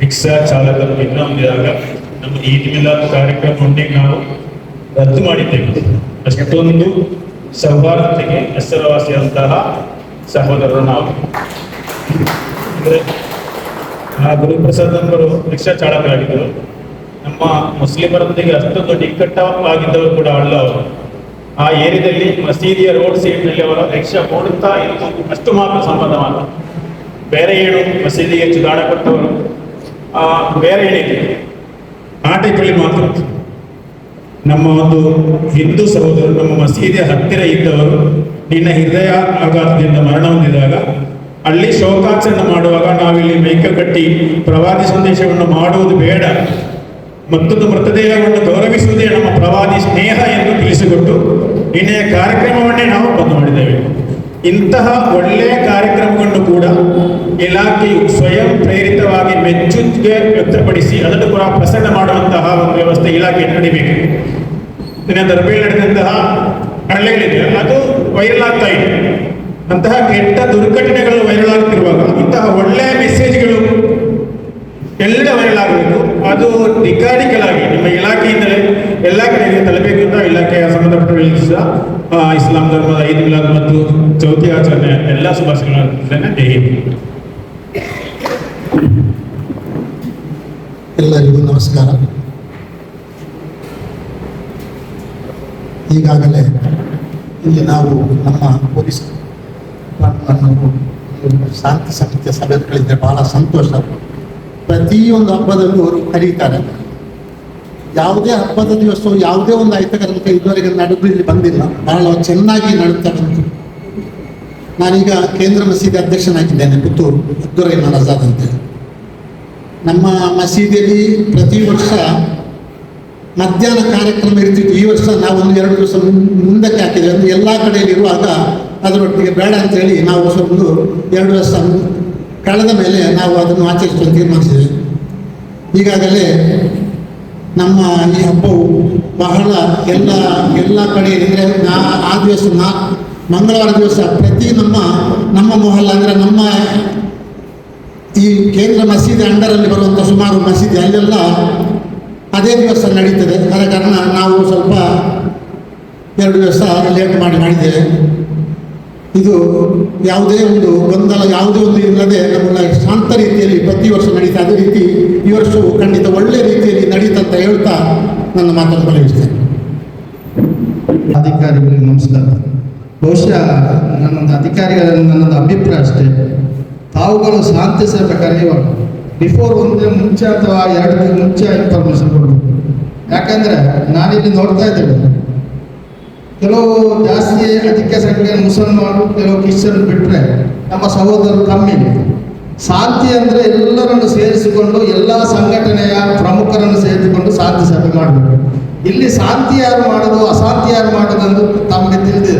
ರಿಕ್ಷಾ ಚಾಲಕರು ವಿಘ್ನ ಹೊಂದಿದಾಗ ನಮ್ಮ ಈದ್ ಮಿಲಾದ್ ಕಾರ್ಯಕ್ರಮವನ್ನೇ ನಾವು ರದ್ದು ಮಾಡಿದ್ದೇವೆ. ಅಷ್ಟೊಂದು ಸೌಹಾರ್ದತೆಗೆ ಹೆಸರುವಾಸಿಯಾದಂತಹ ಸಹೋದರರು ನಾವು. ಅಂದ್ರೆ ಆ ಗುರುಪ್ರಸಾದ್ ಅವರು ರಿಕ್ಷಾ ಚಾಲಕರಾಗಿದ್ದರು. ನಮ್ಮ ಮುಸ್ಲಿಮರೊಂದಿಗೆ ಅಷ್ಟೊಂದು ನಿಕಟವಾಗಿದ್ದವರು ಕೂಡ ಅಲ್ಲ ಅವರು. ಆ ಏರಿಯಾದಲ್ಲಿ ಮಸೀದಿಯ ರೋಡ್ ಸೈಡ್ ನಲ್ಲಿ ಅವರ ರಿಕ್ಷಾ ಓಡುತ್ತಾ ಇತ್ತು, ಅಷ್ಟು ಮಾತ್ರ ಸಂಬಂಧವಾದ. ಬೇರೆ ಏನು ಮಸೀದಿಗೆ ಚುನಾಡ ಕೊಟ್ಟವರು ಬೇರೆ ಏನಿದೆ ಆಟಗಳಲ್ಲಿ ಮಾತ್ರ. ನಮ್ಮ ಒಂದು ಹಿಂದೂ ಸಹೋದರರು ನಮ್ಮ ಮಸೀದಿಯ ಹತ್ತಿರ ಇದ್ದವರು ನಿನ್ನ ಹೃದಯ ಆಘಾತದಿಂದ ಮರಣ ಹೊಂದಿದಾಗ ಅಲ್ಲಿ ಶೋಕಾಚರಣೆ ಮಾಡುವಾಗ ನಾವಿಲ್ಲಿ ಮೈಕ ಕಟ್ಟಿ ಪ್ರವಾದಿ ಸಂದೇಶವನ್ನು ಮಾಡುವುದು ಬೇಡ, ಮತ್ತೊಂದು ಮೃತದೇಹವನ್ನು ಗೌರವಿಸುವುದೇ ನಮ್ಮ ಪ್ರವಾದಿ ಸ್ನೇಹ ಎಂದು ತಿಳಿಸಿಕೊಟ್ಟು ನಿನ್ನೆಯ ಕಾರ್ಯಕ್ರಮವನ್ನೇ ನಾವು ಬಂದ್ ಮಾಡಿದ್ದೇವೆ. ಇಂತಹ ಒಳ್ಳೆಯ ಕಾರ್ಯಕ್ರಮವನ್ನು ಕೂಡ ಇಲಾಖೆಯು ಸ್ವಯಂ ಪ್ರೇರಿತವಾಗಿ ಮೆಚ್ಚುಗೆ ವ್ಯಕ್ತಪಡಿಸಿ ಅದನ್ನು ಕೂಡ ಪ್ರಸರಣ ಮಾಡುವಂತಹ ಒಂದು ವ್ಯವಸ್ಥೆ ಇಲಾಖೆ ನಡೀಬೇಕು. ದಿನ ದರ್ಬೇಲ್ ನಡೆದಂತಹ ಹಳ್ಳಿಗಳಿದೆ, ಅದು ವೈರಲ್ ಆಗ್ತಾ ಇದೆ. ಅಂತಹ ಕೆಟ್ಟ ದುರ್ಘಟನೆಗಳು ವೈರಲ್ ಆಗ್ತಿರುವಾಗ ಇಂತಹ ಒಳ್ಳೆಯ ಮೆಸೇಜ್ಗಳು ಎಲ್ಲ ವೈರಲ್ ಆಗಬೇಕು. ಅದು ರಿಕಾರ್ಡಿಕಲ್ ಆಗಿ ನಿಮ್ಮ ಇಲಾಖೆಯಿಂದಲೇ ಎಲ್ಲ ಕಡೆಗೆ ತಲುಪಬೇಕು ಅಂತ ಇಲಾಖೆಯ ಸಂಬಂಧಪಟ್ಟ ಇಸ್ಲಾಂ ಧರ್ಮದ ಈದ್ ಮಿಲಾದ್ ಮತ್ತು ಚೌತಿ ಆಚರಣೆ ಎಲ್ಲ ಶುಭಾಶಯಗಳನ್ನು ಜೈ ಹಿಂದ್. ಎಲ್ಲರಿಗೂ ನಮಸ್ಕಾರ. ಈಗಾಗಲೇ ಇಲ್ಲಿ ನಾವು ನಮ್ಮ ಪೊಲೀಸ್ ಶಾಂತಿ ಸಮಿತಿಯ ಸಭೆಗಳಿದ್ರೆ ಬಹಳ ಸಂತೋಷ. ಪ್ರತಿಯೊಂದು ಹಬ್ಬದಲ್ಲೂ ಅವರು ಕರೀತಾರೆ. ಯಾವುದೇ ಹಬ್ಬದ ದಿವಸ ಯಾವುದೇ ಒಂದು ಆಯ್ತಕರಂತೆ ಇದುವರೆಗೆ ನಡೆದು ಇಲ್ಲಿ ಬಂದಿಲ್ಲ. ಬಹಳ ಚೆನ್ನಾಗಿ ನಡುತ್ತಾ ಬಂತು. ನಾನೀಗ ಕೇಂದ್ರ ಮಸೀದಿ ಅಧ್ಯಕ್ಷನಾಗಿದ್ದೇನೆ, ಪುತ್ತೂರು ಅಬ್ದುರಹಿಮಾನ್ ಆಜಾದ್ ಅಂತೇಳಿ. ನಮ್ಮ ಮಸೀದಿಯಲ್ಲಿ ಪ್ರತಿ ವರ್ಷ ಮಧ್ಯಾಹ್ನ ಕಾರ್ಯಕ್ರಮ ಇರ್ತಿತ್ತು. ಈ ವರ್ಷ ನಾವು 1-2 ದಿವಸ ಮುಂದಕ್ಕೆ ಹಾಕಿದ್ದೇವೆ. ಅಂದರೆ ಎಲ್ಲ ಕಡೆಯಲ್ಲಿ ಇರುವಾಗ ಅದರೊಟ್ಟಿಗೆ ಬೇಡ ಅಂತೇಳಿ ನಾವು ಸ್ವಲ್ಪ 2 ವರ್ಷ ಕಳೆದ ಮೇಲೆ ನಾವು ಅದನ್ನು ಆಚರಿಸಲು ತೀರ್ಮಾನಿಸಿದ್ದೇವೆ. ಈಗಾಗಲೇ ನಮ್ಮ ಈ ಹಬ್ಬವು ಬಹಳ ಎಲ್ಲ ಕಡೆ ಅಂದರೆ ಆ ದಿವಸ ಮಂಗಳವಾರ ದಿವಸ ಪ್ರತಿ ನಮ್ಮ ಮೊಹಲ್ಲ ಅಂದರೆ ನಮ್ಮ ಈ ಕೇಂದ್ರ ಮಸೀದಿ ಅಂಡರಲ್ಲಿ ಬರುವಂಥ ಸುಮಾರು ಮಸೀದಿ ಅಲ್ಲೆಲ್ಲ ಅದೇ ದಿವಸ ನಡೀತದೆ. ಆದ ಕಾರಣ ನಾವು ಸ್ವಲ್ಪ 2 ದಿವಸ ಲೇಟ್ ಮಾಡಿದ್ದೇವೆ. ಇದು ಯಾವುದೇ ಒಂದು ಗೊಂದಲ ಯಾವುದೇ ಒಂದು ಇಲ್ಲದೆ ನಮ್ಮ ಶಾಂತ ರೀತಿಯಲ್ಲಿ ಪ್ರತಿ ವರ್ಷ ನಡೀತಾ ಅದೇ ರೀತಿ ಈ ವರ್ಷವೂ ಖಂಡಿತ ಒಳ್ಳೆ ರೀತಿಯಲ್ಲಿ ನಡೀತಂತ ಹೇಳ್ತಾ ನನ್ನ ಮಾತನ್ನು ಕೊನೆಗೊಳಿಸ್ತೇನೆ. ಅಧಿಕಾರಿಗಳಿಗೆ ನಮಸ್ಕಾರ. ಬಹುಶಃ ನನ್ನೊಂದು ಅಭಿಪ್ರಾಯ ಅಷ್ಟೇ, ತಾವುಗಳು ಶಾಂತಿ ಸಭೆ ಕರೆಯುವಾಗ ಬಿಫೋರ್ ಒಂದು ಮುಂಚೆ ಅಥವಾ 2 ದಿನ ಮುಂಚೆ ಇನ್ಫಾರ್ಮೇಶನ್ ಕೊಡಬೇಕು. ಯಾಕಂದರೆ ನಾನಿಲ್ಲಿ ನೋಡ್ತಾ ಇದ್ದೇನೆ, ಕೆಲವು ಜಾಸ್ತಿ ಅಧಿಕ ಸಂಖ್ಯೆಯ ಮುಸಲ್ಮಾನರು, ಕೆಲವು ಕ್ರಿಶ್ಚಿಯನ್ ಬಿಟ್ಟರೆ ನಮ್ಮ ಸಹೋದರರು ಕಮ್ಮಿ. ಶಾಂತಿ ಅಂದರೆ ಎಲ್ಲರನ್ನು ಸೇರಿಸಿಕೊಂಡು ಎಲ್ಲ ಸಂಘಟನೆಯ ಪ್ರಮುಖರನ್ನು ಸೇರಿಸಿಕೊಂಡು ಶಾಂತಿ ಸಭೆ ಮಾಡಬೇಕು. ಇಲ್ಲಿ ಶಾಂತಿ ಯಾರು ಮಾಡೋದು ಅಶಾಂತಿ ಯಾರು ಮಾಡೋದು ಎಂದು ತಮಗೆ ತಿಳಿದಿದೆ.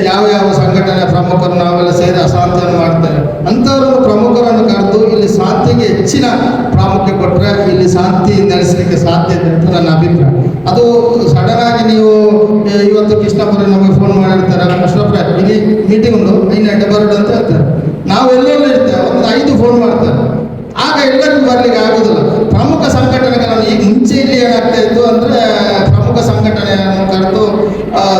ಯಾವ ಸಂಘಟನೆಯ ಪ್ರಮುಖರು ನಾವೆಲ್ಲ ಸೇರಿ ಅಶಾಂತಿಯನ್ನು ಮಾಡ್ತಾರೆ, ಅಂಥವ್ರನ್ನು ಪ್ರಮುಖರನ್ನು ಕರೆದು ಇಲ್ಲಿ ಶಾಂತಿಗೆ ಹೆಚ್ಚಿನ ಪ್ರಾಮುಖ್ಯ ಕೊಟ್ಟರೆ ಇಲ್ಲಿ ಶಾಂತಿ ನೆಲೆಸಲಿಕ್ಕೆ ಸಾಧ್ಯ ಇದೆ ಅಂತ ನನ್ನ ಅಭಿಪ್ರಾಯ. ಅದು ಸಡನ್ ಆಗಿ ನೀವು ಇವತ್ತು ಕೃಷ್ಣಪುರ ನಮಗೆ ಫೋನ್ ಮಾಡಿರ್ತಾರೆ, ಕೃಷ್ಣಪುರ ಇಲ್ಲಿ ಮೀಟಿಂಗ್ ಉಂಟು 5 ಗಂಟೆ ಬರೋದು ಅಂತ ಹೇಳ್ತಾರೆ. ನಾವು ಎಲ್ಲೆಲ್ಲ ಇರ್ತೇವೆ, ಒಂದು 5 ಫೋನ್ ಮಾಡ್ತಾರೆ, ಆಗ ಎಲ್ಲರಿಗೂ ಬರ್ಲಿಕ್ಕೆ ಆಗೋದಿಲ್ಲ. ಪ್ರಮುಖ ಸಂಘಟನೆಗಳನ್ನು ಈಗ ಮುಂಚೆ ಇಲ್ಲಿ ಏನಾಗ್ತಾ ಇತ್ತು ಅಂದರೆ ಪ್ರಮುಖ ಸಂಘಟನೆಯನ್ನು ಕರೆದು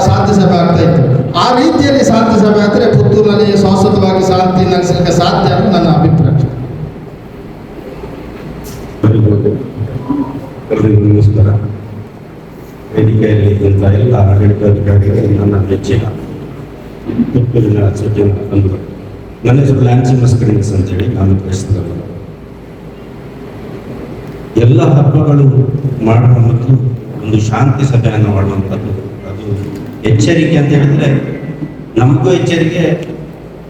ಶಾಂತಿ ಸಭೆ ಆಗ್ತಾ ಇತ್ತು. ಆ ರೀತಿಯಲ್ಲಿ ಶಾಂತಿ ಸಭೆ ಆದರೆ ಪುತ್ತೂರಿನಲ್ಲಿ ಶಾಶ್ವತವಾಗಿ ಶಾಂತಿ ನೆಲೆಸಲಿಕ್ಕೆ ಸಾಧ್ಯ ಅಂತ ನನ್ನ ಅಭಿಪ್ರಾಯ. ಎಲ್ಲರಿಗೂ ನಮಸ್ಕಾರ. ವೇದಿಕೆಯಲ್ಲಿ ಇದ್ದಂಥ ಎಲ್ಲ ಆಡಳಿತಾಧಿಕಾರಿಗಳಿಗೆ ನನ್ನ ನೆಚ್ಚಿನ ಪುತ್ತೂರಿನ ಸಜ್ಜನ ಬಂಧುಗಳು. ನನ್ನ ಹೆಸರು ಲ್ಯಾನ್ಸಿ ಮಸ್ಕರಿನ್ಸ್ ಅಂತೇಳಿ, ನಾನು ಕ್ರೈಸ್ತರು. ಎಲ್ಲ ಹಬ್ಬಗಳು ಮಾಡುವ ಮೊದಲು ಒಂದು ಶಾಂತಿ ಸಭೆಯನ್ನು ಮಾಡುವಂಥದ್ದು, ಅದು ಎಚ್ಚರಿಕೆ ಅಂತ ಹೇಳಿದ್ರೆ ನಮಗೂ ಎಚ್ಚರಿಕೆ,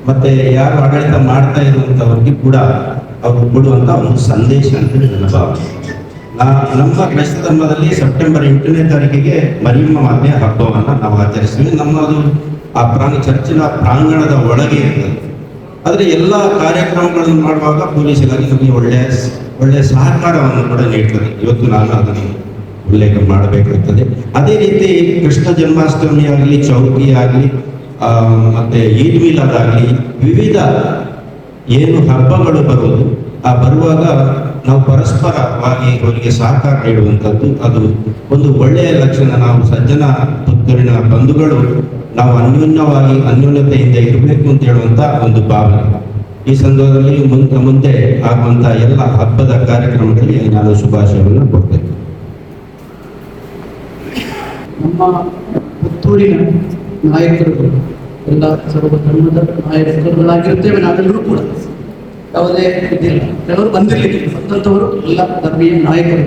ಮತ್ತೆ ಯಾರು ಆಡಳಿತ ಮಾಡ್ತಾ ಇರುವಂಥವ್ರಿಗೆ ಕೂಡ ಅವರು ಕೊಡುವಂಥ ಒಂದು ಸಂದೇಶ ಅಂತೇಳಿ ನನ್ನ ಭಾವನೆ. ನಮ್ಮ ಕ್ರೈಸ್ತ ಧರ್ಮದಲ್ಲಿ ಸೆಪ್ಟೆಂಬರ್ 8ನೇ ತಾರೀಕಿಗೆ ಮರಿಯಮ್ಮ ಮಾತೆಯ ಹಬ್ಬವನ್ನು ನಾವು ಆಚರಿಸ್ತೀವಿ. ನಮ್ಮದು ಆ ಚರ್ಚಿನ ಪ್ರಾಂಗಣದ ಒಳಗೆ ಇರ್ತದೆ. ಆದರೆ ಎಲ್ಲ ಕಾರ್ಯಕ್ರಮಗಳನ್ನು ಮಾಡುವಾಗ ಪೊಲೀಸರಿಗೆ ನಮಗೆ ಒಳ್ಳೆಯ ಸಹಕಾರವನ್ನು ಕೂಡ ನೀಡ್ತದೆ. ಇವತ್ತು ನಾನು ಅದನ್ನು ಉಲ್ಲೇಖ ಮಾಡಬೇಕಾಗ್ತದೆ. ಅದೇ ರೀತಿ ಕೃಷ್ಣ ಜನ್ಮಾಷ್ಟಮಿ ಆಗಲಿ, ಚೌತಿ ಆಗಲಿ, ಮತ್ತೆ ಈದ್ ಮಿಲಾದ್ ಆಗಲಿ, ವಿವಿಧ ಏನು ಹಬ್ಬಗಳು ಬರುವುದು, ಆ ಬರುವಾಗ ನಾವು ಪರಸ್ಪರವಾಗಿ ಅವರಿಗೆ ಸಹಕಾರ ನೀಡುವಂಥದ್ದು ಅದು ಒಂದು ಒಳ್ಳೆಯ ಲಕ್ಷಣ. ನಾವು ಸಜ್ಜನ ಪುತ್ತೂರಿನ ಬಂಧುಗಳು ನಾವು ಅನ್ಯೋನ್ಯತೆಯಿಂದ ಇರಬೇಕು ಅಂತ ಹೇಳುವಂಥ ಒಂದು ಭಾವನೆ. ಈ ಸಂದರ್ಭದಲ್ಲಿ ಮುಂದೆ ಆಗುವಂಥ ಎಲ್ಲ ಹಬ್ಬದ ಕಾರ್ಯಕ್ರಮಗಳಿಗೆ ನಾನು ಶುಭಾಶಯವನ್ನು ಕೊಡ್ತೇನೆ. ನಮ್ಮ ಪುತ್ತೂರಿನ ನಾಯಕರುಗಳು ಎಲ್ಲ ಸರ್ವ ಧರ್ಮದ ನಾಯಕರುಗಳಾಗಿರ್ತೇವೆ ನಾವೆಲ್ಲರೂ ಕೂಡ, ಯಾವುದೇ ಇದಿಲ್ಲ. ಕೆಲವರು ಬಂದಿರಲಿಕ್ಕೆ ಬಂದಂಥವರು ಎಲ್ಲ ಧರ್ಮೀಯ ನಾಯಕರು.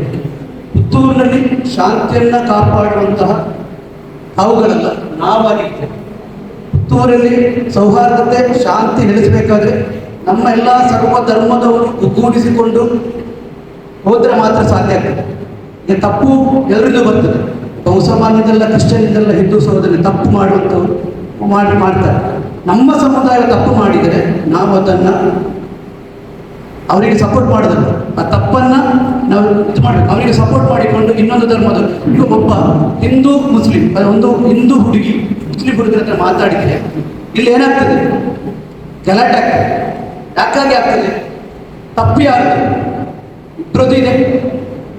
ಪುತ್ತೂರಿನಲ್ಲಿ ಶಾಂತಿಯನ್ನು ಕಾಪಾಡುವಂತಹ ಅವುಗಳೆಲ್ಲ ನಾವಾಗಿರ್ತೇವೆ. ಪುತ್ತೂರಲ್ಲಿ ಸೌಹಾರ್ದತೆ ಶಾಂತಿ ನೆಲೆಸಬೇಕಾದ್ರೆ ನಮ್ಮ ಎಲ್ಲ ಸರ್ವ ಧರ್ಮದವರು ಒಗ್ಗೂಡಿಸಿಕೊಂಡು ಹೋದರೆ ಮಾತ್ರ ಸಾಧ್ಯ ಆಗ್ತದೆ. ಈಗ ತಪ್ಪು ಎಲ್ಲರಿಗೂ ಬರ್ತದೆ. ಮುಸಲ್ಮಾನದೆಲ್ಲ, ಕ್ರಿಶ್ಚಿಯನ್ದೆಲ್ಲ, ಹಿಂದೂ ಸಹೋದರ ತಪ್ಪು ಮಾಡುವಂಥವ್ರು ಮಾಡ್ತಾರೆ. ನಮ್ಮ ಸಮುದಾಯ ತಪ್ಪು ಮಾಡಿದರೆ ನಾವು ಅದನ್ನು ಅವರಿಗೆ ಸಪೋರ್ಟ್ ಮಾಡೋದಲ್ಲ, ಆ ತಪ್ಪನ್ನು ನಾವು ಇದು ಮಾಡಬೇಕು. ಅವರಿಗೆ ಸಪೋರ್ಟ್ ಮಾಡಿಕೊಂಡು ಇನ್ನೊಂದು ಧರ್ಮದ ಈಗ ಒಬ್ಬ ಹಿಂದೂ ಮುಸ್ಲಿಂ, ಒಂದು ಹಿಂದೂ ಹುಡುಗಿ ಮುಸ್ಲಿಂ ಹುಡುಗರ ಹತ್ರ ಮಾತಾಡಿದರೆ ಇಲ್ಲಿ ಏನಾಗ್ತದೆ? ಗಲಾಟೆ ಆಗ್ತದೆ. ಯಾಕಾಗಿ ಆಗ್ತದೆ? ತಪ್ಪು ಯಾರು? ಇಬ್ಬರದ್ದು ಇದೆ.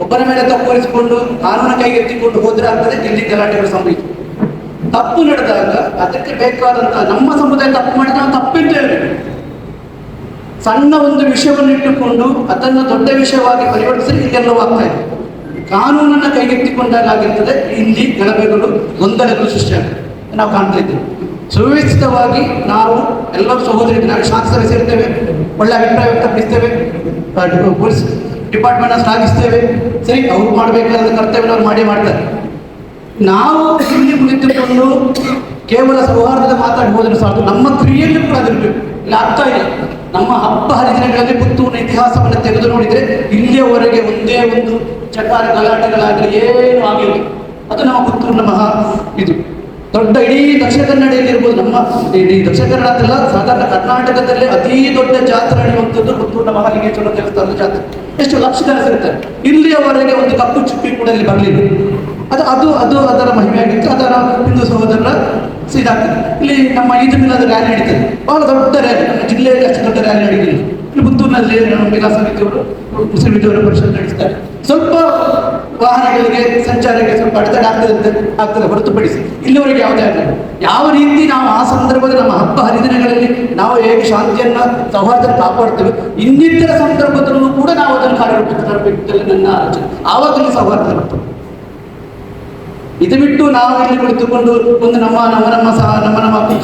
ಒಬ್ಬರ ಮೇಲೆ ತಪ್ಪು ಹೊರಿಸಿಕೊಂಡು ಕಾನೂನ ಕೈಗೆತ್ತಿಕೊಂಡು ಹೋದ್ರೆ ಆಗ್ತದೆ, ಇಲ್ಲಿ ಗಲಾಟೆಗಳು ಸಂಭವಿತು. ತಪ್ಪು ನಡೆದಾಗ ಅದಕ್ಕೆ ಬೇಕಾದಂತಹ ನಮ್ಮ ಸಮುದಾಯ ತಪ್ಪು ಮಾಡಿದ್ರೆ ನಾವು ತಪ್ಪೆಂತ ಹೇಳಬೇಕು. ಸಣ್ಣ ಒಂದು ವಿಷಯವನ್ನು ಇಟ್ಟುಕೊಂಡು ಅದನ್ನು ದೊಡ್ಡ ವಿಷಯವಾಗಿ ಪರಿವರ್ತಿಸಿ ಇದೆಲ್ಲವೂ ಆಗ್ತಾ ಇದೆ. ಕಾನೂನನ್ನು ಕೈಗೆತ್ತಿಕೊಂಡಾಗ ಆಗಿರ್ತದೆ ಇಲ್ಲಿ ಗಲಭೆಗಳು, ಗೊಂದಲಗಳು ಸೃಷ್ಟಿಯಾಗ್ತದೆ. ನಾವು ಕಾಣ್ತಾ ಇದ್ದೇವೆ. ಸುವ್ಯವಸ್ಥಿತವಾಗಿ ನಾವು ಎಲ್ಲರೂ ಸಹೋದರಿ, ನಾವು ಶಾಂತಿ ಸಭೆ ಸೇರ್ತೇವೆ, ಒಳ್ಳೆ ಅಭಿಪ್ರಾಯ ವ್ಯಕ್ತಪಡಿಸ್ತೇವೆ, ಪೊಲೀಸ್ ಡಿಪಾರ್ಟ್ಮೆಂಟ್ ಶ್ಲಾಘಿಸ್ತೇವೆ. ಸರಿ, ಅವ್ರು ಮಾಡಬೇಕಾದ ಕರ್ತವ್ಯ ಅವ್ರು ಮಾಡ್ತಾರೆ. ನಾವು ಇಲ್ಲಿ ಕುಳಿತುಕೊಂಡು ಕೇವಲ ಸೌಹಾರ್ದದ ಮಾತಾಡಿ ಹೋದ್ರೆ ಸಾಕು, ನಮ್ಮ ಕ್ರಿಯೆಯಲ್ಲಿ ಕೂಡ ಅದಿರಬೇಕು. ಇಲ್ಲಿ ಆಗ್ತಾ ಇಲ್ಲ. ನಮ್ಮ ಹಬ್ಬ ಹರಿದಿನಗಳಲ್ಲಿ ಪುತ್ತೂರಿನ ಇತಿಹಾಸವನ್ನು ತೆಗೆದು ನೋಡಿದರೆ ಇಲ್ಲಿಯವರೆಗೆ ಒಂದೇ ಒಂದು ಚಕಾರ ಗಲಾಟೆಗಳಾಗಲಿ ಏನೂ ಆಗಿಲ್ಲ. ಅದು ನಮ್ಮ ಪುತ್ತೂರಿನ ಮಹಾ ಇದು ದೊಡ್ಡ ಇಡೀ ದಕ್ಷಿಣ ಕನ್ನಡಿಯಲ್ಲಿ ಇರ್ಬೋದು. ನಮ್ಮ ಇಡೀ ದಕ್ಷಿಣ ಕನ್ನಡ ಅಂತಲ್ಲ, ಸಾಧಾರಣ ಕರ್ನಾಟಕದಲ್ಲೇ ಅತೀ ದೊಡ್ಡ ಜಾತ್ರೆ ನಡೆಯುವಂಥದ್ದು ಪುತ್ತೂರಿನ ಮಹಾಲಿಂಗೇಶ್ವರ ದೇವಸ್ಥಾನದ ಜಾತ್ರೆ. ಎಷ್ಟು ಲಕ್ಷ ಜನ ಸೇರ್ತಾರೆ. ಇಲ್ಲಿಯವರೆಗೆ ಒಂದು ಕಪ್ಪು ಚುಕ್ಕಿ ಕೂಡ ಇಲ್ಲಿ ಬರಲಿಲ್ಲ. ಅದು ಅದರ ಮಹಿಮೆಯಾಗಿತ್ತು. ಅದರ ಹಿಂದೂ ಸಹೋದರರ ಇದಾಗ್ತದೆ. ಇಲ್ಲಿ ನಮ್ಮ ಈದ್ ಮಿಲಾದ್ ರ್ಯಾಲಿ ನಡೀತದೆ, ಬಹಳ ದೊಡ್ಡ ರ್ಯಾಲಿ. ನಮ್ಮ ಜಿಲ್ಲೆಯಲ್ಲಿ ಅಷ್ಟು ದೊಡ್ಡ ರ್ಯಾಲಿ ನಡೀತಿಲ್ಲ. ಇಲ್ಲಿ ಪುತ್ತೂರಿನಲ್ಲಿ ಮಹಿಳಾ ಸಮಿತಿಯವರು ಮುಸ್ಲಿಂ ವಿದ್ಯಾರ್ಥಿ ಪರಿಷತ್ ನಡೆಸ್ತಾರೆ. ಸ್ವಲ್ಪ ವಾಹನಗಳಿಗೆ ಸಂಚಾರಕ್ಕೆ ಸ್ವಲ್ಪ ಅಡೆತಡೆ ಆಗ್ತದೆ ಹೊರತುಪಡಿಸಿ ಇಲ್ಲಿವರೆಗೆ ಯಾವುದೇ ಆಗಲ್ಲ. ಯಾವ ರೀತಿ ನಾವು ಆ ಸಂದರ್ಭದಲ್ಲಿ ನಮ್ಮ ಹಬ್ಬ ಹರಿದಿನಗಳಲ್ಲಿ ನಾವು ಹೇಗೆ ಶಾಂತಿಯನ್ನ ಸೌಹಾರ್ದ ಕಾಪಾಡ್ತೇವೆ, ಇನ್ನಿತರ ಸಂದರ್ಭದಲ್ಲೂ ಕೂಡ ನಾವು ಅದನ್ನು ಕಾರ್ಯರೂಪಕ್ಕೆ ತರಬೇಕಿದ್ದಲ್ಲಿ ನನ್ನ ಆಲೋಚನೆ. ಆವಾಗಲೇ ಸೌಹಾರ್ದ ಬರ್ತದೆ. ಇದು ಬಿಟ್ಟು ನಾವು ಇಲ್ಲಿ ಕುಳಿತುಕೊಂಡು ಒಂದು ನಮ್ಮ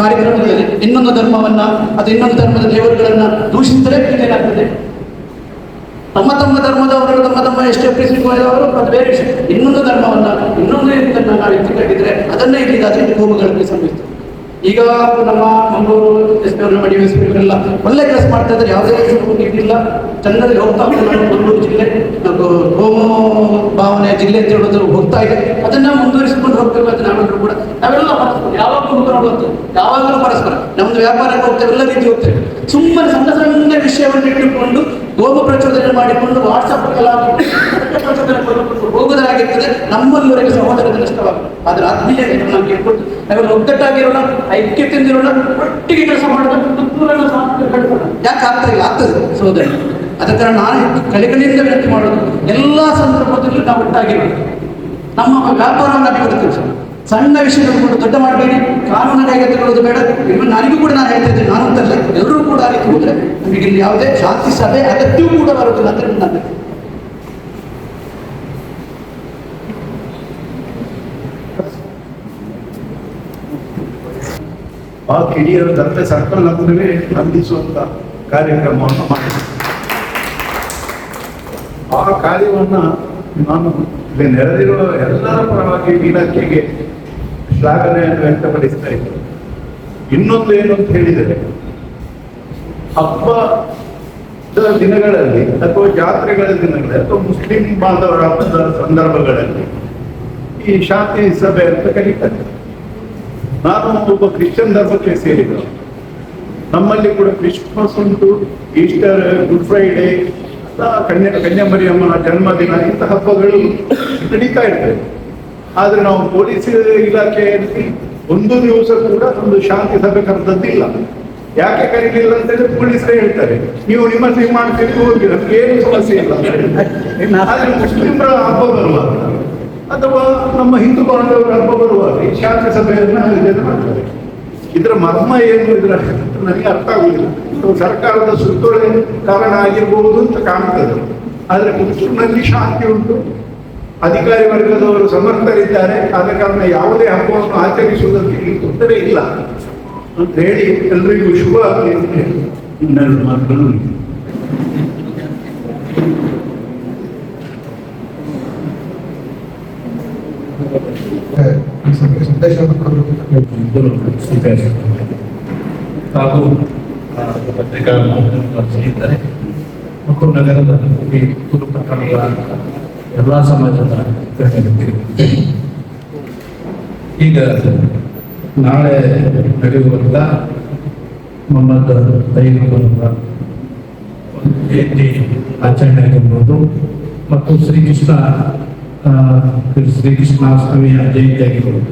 ಕಾರ್ಯಕ್ರಮಗಳಲ್ಲಿ ಇನ್ನೊಂದು ಧರ್ಮವನ್ನ ಅಥವಾ ಇನ್ನೊಂದು ಧರ್ಮದ ದೇವರುಗಳನ್ನ ದೂಷಿಸಿದರೆ ಏನಾಗ್ತದೆ? ತಮ್ಮ ಧರ್ಮದವರು ತಮ್ಮ ಎಷ್ಟೇ ಪ್ರೀತಿಸಿದವರು ಅದು ಬೇರೆ ವಿಷಯ. ಇನ್ನೊಂದು ಧರ್ಮವನ್ನ ಇನ್ನೊಂದು ಇದನ್ನ ನಾವು ಎತ್ತಿಕೊಂಡಿದ್ರೆ ಅದನ್ನೇ ಇಲ್ಲಿ ಅದಕ್ಕೆ ಹೋಮಗಳಲ್ಲಿ ಸಂಭವಿಸ್ತದೆ. ಈಗ ನಮ್ಮ ಮಂಗಳೂರು ಡಿವೈಎಸ್ಪಿಗಳೆಲ್ಲ ಒಳ್ಳೆ ಕೆಲಸ ಮಾಡ್ತಾ ಇದ್ದಾರೆ. ಯಾವುದೇ ಇದಿಲ್ಲ, ಚಂದ್ರದಲ್ಲಿ ಹೋಗ್ತಾ ಮಂಗಳೂರು ಜಿಲ್ಲೆ ಹೋಮ ಭಾವನೆ ಜಿಲ್ಲೆ ಅಂತ ಹೇಳೋದು ಹೋಗ್ತಾ ಇದೆ. ಅದನ್ನ ಮುಂದುವರಿಸಿಕೊಂಡು ಹೋಗ್ಬೇಕು ಅಂತ ನಾವೆಲ್ಲರೂ ಕೂಡ ನಾವೆಲ್ಲ ಯಾವಾಗಲೂ ನೋಡುವಂಥದ್ದು, ಯಾವಾಗಲೂ ಪರಸ್ಪರ ನಮ್ದು ವ್ಯಾಪಾರಕ್ಕೆ ಹೋಗ್ತೇವೆ, ಎಲ್ಲ ರೀತಿ ಹೋಗ್ತೇವೆ. ಸುಮ್ಮನೆ ಸಣ್ಣ ಸಣ್ಣ ವಿಷಯವನ್ನು ಇಟ್ಟುಕೊಂಡು ಗೋಮ ಪ್ರಚೋದನೆ ಮಾಡಿಕೊಂಡು ವಾಟ್ಸಪ್ ಹೋಗೋದಾಗಿರ್ತದೆ. ನಮ್ಮಲ್ಲಿವರೆಗೆ ಸಹೋದರದ ನಷ್ಟವಾಗುತ್ತೆ. ಆದ್ರೆ ಆತ್ಮೀಯ ನಾವು ಕೇಳ್ಕೊಂಡು ನಾವೆಲ್ಲ ಒಗ್ಗಟ್ಟಾಗಿರೋಣ, ಐಕ್ಯತೆಯಿಂದಿರೋಣ, ಒಟ್ಟಿಗೆ ಕೆಲಸ ಮಾಡೋದು. ಯಾಕೆ ಆಗ್ತದೆ ಸಹೋದರ. ಅದ ಕಾರಣ ನಾನು ಕಲೆಗಳಿಂದ ವಿನಂತಿ ಮಾಡೋದು, ಎಲ್ಲ ಸಂದರ್ಭದಲ್ಲೂ ನಾವು ಒಟ್ಟಾಗಿರೋಣ. ನಮ್ಮ ವ್ಯಾಪಾರವನ್ನು ಅಭಿವೃದ್ಧಿ ಸಣ್ಣ ವಿಷಯಗಳು ದೊಡ್ಡ ಮಾಡಬೇಡಿ, ಕಾನೂನು ಕೈಗೆ ತಗೊಳ್ಳೋದು ಬೇಡ. ನನಗೂ ಕೂಡ ನಾನು ಹೇಳ್ತಾ ಇದ್ದೇನೆ, ನಾನು ಅಂತಲ್ಲ, ಎಲ್ಲರೂ ಕೂಡ ಆ ರೀತಿ ಹೋದ್ರೆ ನಮಗೆ ಇಲ್ಲಿ ಯಾವುದೇ ಶಾಂತಿ ಸಭೆ ಅಗತ್ಯವೂ ಕೂಡ ಬರುತ್ತಿಲ್ಲ ಅಂತ ನನ್ನ ಆ ಕಿಡಿಯರು ದತ್ತ ಸರ್ಕಲ್ ಅಂದ್ರೆ ನಂದಿಸುವಂತ ಕಾರ್ಯಕ್ರಮವನ್ನು ಮಾಡಿದೆ. ಆ ಕಾರ್ಯವನ್ನ ನಾನು ಇಲ್ಲಿ ನೆರೆದಿರುವ ಎಲ್ಲರ ಪರವಾಗಿ ಇಲಾಖೆಗೆ ಶ್ಲಾಘನೆಯನ್ನು ವ್ಯಕ್ತಪಡಿಸ್ತಾ ಇದ್ದೆ. ಇನ್ನೊಂದು ಏನು ಅಂತ ಹೇಳಿದರೆ, ಹಬ್ಬದ ದಿನಗಳಲ್ಲಿ ಅಥವಾ ಜಾತ್ರೆಗಳ ದಿನಗಳಲ್ಲಿ ಅಥವಾ ಮುಸ್ಲಿಂ ಬಾಂಧವರ ಹಬ್ಬದ ಸಂದರ್ಭಗಳಲ್ಲಿ ಈ ಶಾಂತಿ ಸಭೆ ಅಂತ ಕರೀತಾರೆ. ನಾನು ಒಬ್ಬ ಕ್ರಿಶ್ಚಿಯನ್ ಧರ್ಮಕ್ಕೆ ಸೇರಿದ. ನಮ್ಮಲ್ಲಿ ಕೂಡ ಕ್ರಿಸ್ಮಸ್ ಉಂಟು, ಈಸ್ಟರ್, ಗುಡ್ ಫ್ರೈಡೆ, ಕನ್ಯಾಮರಿಯಮ್ಮನ ಜನ್ಮದಿನ, ಇಂಥ ಹಬ್ಬಗಳು ನಡೀತಾ ಇರ್ತವೆ. ಆದ್ರೆ ನಾವು ಪೊಲೀಸ್ ಇಲಾಖೆಯಲ್ಲಿ ಒಂದು ದಿವಸ ಕೂಡ ಒಂದು ಶಾಂತಿ ಸಭೆ ಕರೆದದ್ದಿಲ್ಲ. ಯಾಕೆ ಕರೀಲಿಲ್ಲ ಅಂತ ಹೇಳಿದ್ರೆ ಪೊಲೀಸರೇ ಹೇಳ್ತಾರೆ, ನೀವು ನಿಮ್ಮ ಸೇವೆ ಮಾಡ್ತೀರಿ, ಹೋಗಿ ನಮ್ಗೆ ಏನು ಸಮಸ್ಯೆ ಇಲ್ಲ. ಆದ್ರೆ ಮುಸ್ಲಿಮರ ಹಬ್ಬ ಬರುವಾಗ ಅಥವಾ ನಮ್ಮ ಹಿಂದೂ ಬಾಂಧವರ ಹಬ್ಬ ಬರುವಾಗ ಈ ಶಾಂತಿ ಸಭೆಯನ್ನ ಆಯೋಜನೆ ಮಾಡ್ತಾರೆ. ಇದರ ಮರ್ಮ ಏನು ಇದರ ನನಗೆ ಅರ್ಥ ಆಗುದಿಲ್ಲ. ಸರ್ಕಾರದ ಸುತ್ತೋಲೆ ಕಾರಣ ಆಗಿರ್ಬಹುದು ಅಂತ ಕಾಣ್ತದೆ. ಆದ್ರೆ ಮುಸ್ಲಿಮರಲ್ಲಿ ಶಾಂತಿ ಉಂಟು, ಅಧಿಕಾರಿ ವರ್ಗದವರು ಸಮರ್ಥರಿದ್ದಾರೆ. ಆದ ಕಾರಣ ಯಾವುದೇ ಹಬ್ಬವನ್ನು ಆಚರಿಸುವುದಕ್ಕೆ ತೊಂದರೆ ಇಲ್ಲ ಅಂತ ಹೇಳಿ ಎಲ್ರಿಗೂ ಶುಭ ಆಗಲಿ ಅಂತ ಹೇಳಿ ಇನ್ನೆರಡು ಮಾತುಗಳು. ಹಾಗೂ ಪತ್ರಿಕಾ ಮಾಧ್ಯಮದಲ್ಲಿದ್ದಾರೆ ಮತ್ತು ನಗರದ ಈ ಪಟ್ಟಣಗಳ ಎಲ್ಲ ಸಮಾಜದ ಈಗ ನಾಳೆ ನಡೆಯುವಂಥ ಮೊಹಮ್ಮದ್ ತೈಯಬ್ ಜಯಂತಿ ಆಚರಣೆ ಆಗಿರ್ಬೋದು ಮತ್ತು ಶ್ರೀಕೃಷ್ಣಾಷ್ಟಮಿಯ ಜಯಂತಿ ಆಗಿರ್ಬೋದು.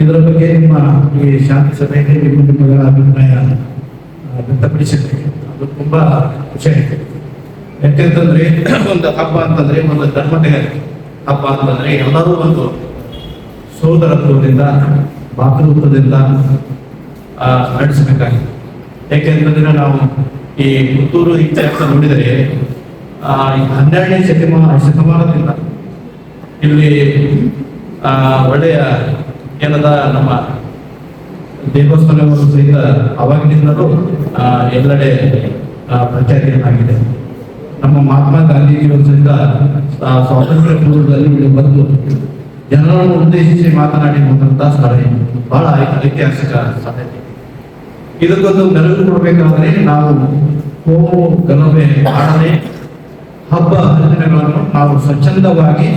ಇದರ ಬಗ್ಗೆ ನಿಮ್ಮ ಈ ಶಾಂತಿ ಸಭೆಗೆ ನಿಮ್ಮಗಳ ಅಭಿಪ್ರಾಯ ವ್ಯಕ್ತಪಡಿಸಿದ್ರೆ ಅದು ತುಂಬಾ ಖುಷಿ ಆಯಿತು. ಯಾಕೆಂತಂದ್ರೆ ಒಂದು ಹಬ್ಬ ಅಂತಂದ್ರೆ ಒಂದು ಧರ್ಮದ ಹಬ್ಬ ಅಂತಂದ್ರೆ ಎಲ್ಲರೂ ಒಂದು ಸೋದರತ್ವದಿಂದ ಮಾತೃತ್ವದಿಂದ ನಡೆಸಬೇಕಾಗಿದೆ. ಯಾಕೆಂತಂದ್ರೆ ನಾವು ಈ ಪುತ್ತೂರು ಇತಿಹಾಸ ನೋಡಿದರೆ 12ನೇ ಶತಮಾನದಿಂದ ಇಲ್ಲಿ ಒಳ್ಳೆಯ ಏನದ ನಮ್ಮ ದೇವಸ್ಥಾನಗಳು ಸಹಿತ ಅವಾಗಿನಿಂದಲೂ ಎಲ್ಲೆಡೆ ಪ್ರಚಾರವಾಗಿದೆ. ನಮ್ಮ ಮಹಾತ್ಮ ಗಾಂಧೀಜಿಯವರು ಸಹಿತ ಸ್ವಾತಂತ್ರ್ಯ ಪೂರ್ವದಲ್ಲಿ ಇಲ್ಲಿ ಬಂದು ಜನರನ್ನು ಉದ್ದೇಶಿಸಿ ಮಾತನಾಡಿರುವಂತಹ ಸ್ಥಳ ಬಹಳ ಐತಿಹಾಸಿಕ ಸ್ಥಳ. ಇದಕ್ಕೊಂದು ಮೆರುಗು ಕೊಡಬೇಕಾದ್ರೆ ನಾವು ಹೋಮು ಗಲಭೆ ಮಾಡದೆ ಹಬ್ಬ ಹರಿದಿನಗಳನ್ನು ನಾವು ಸ್ವಚ್ಛಂದವಾಗಿ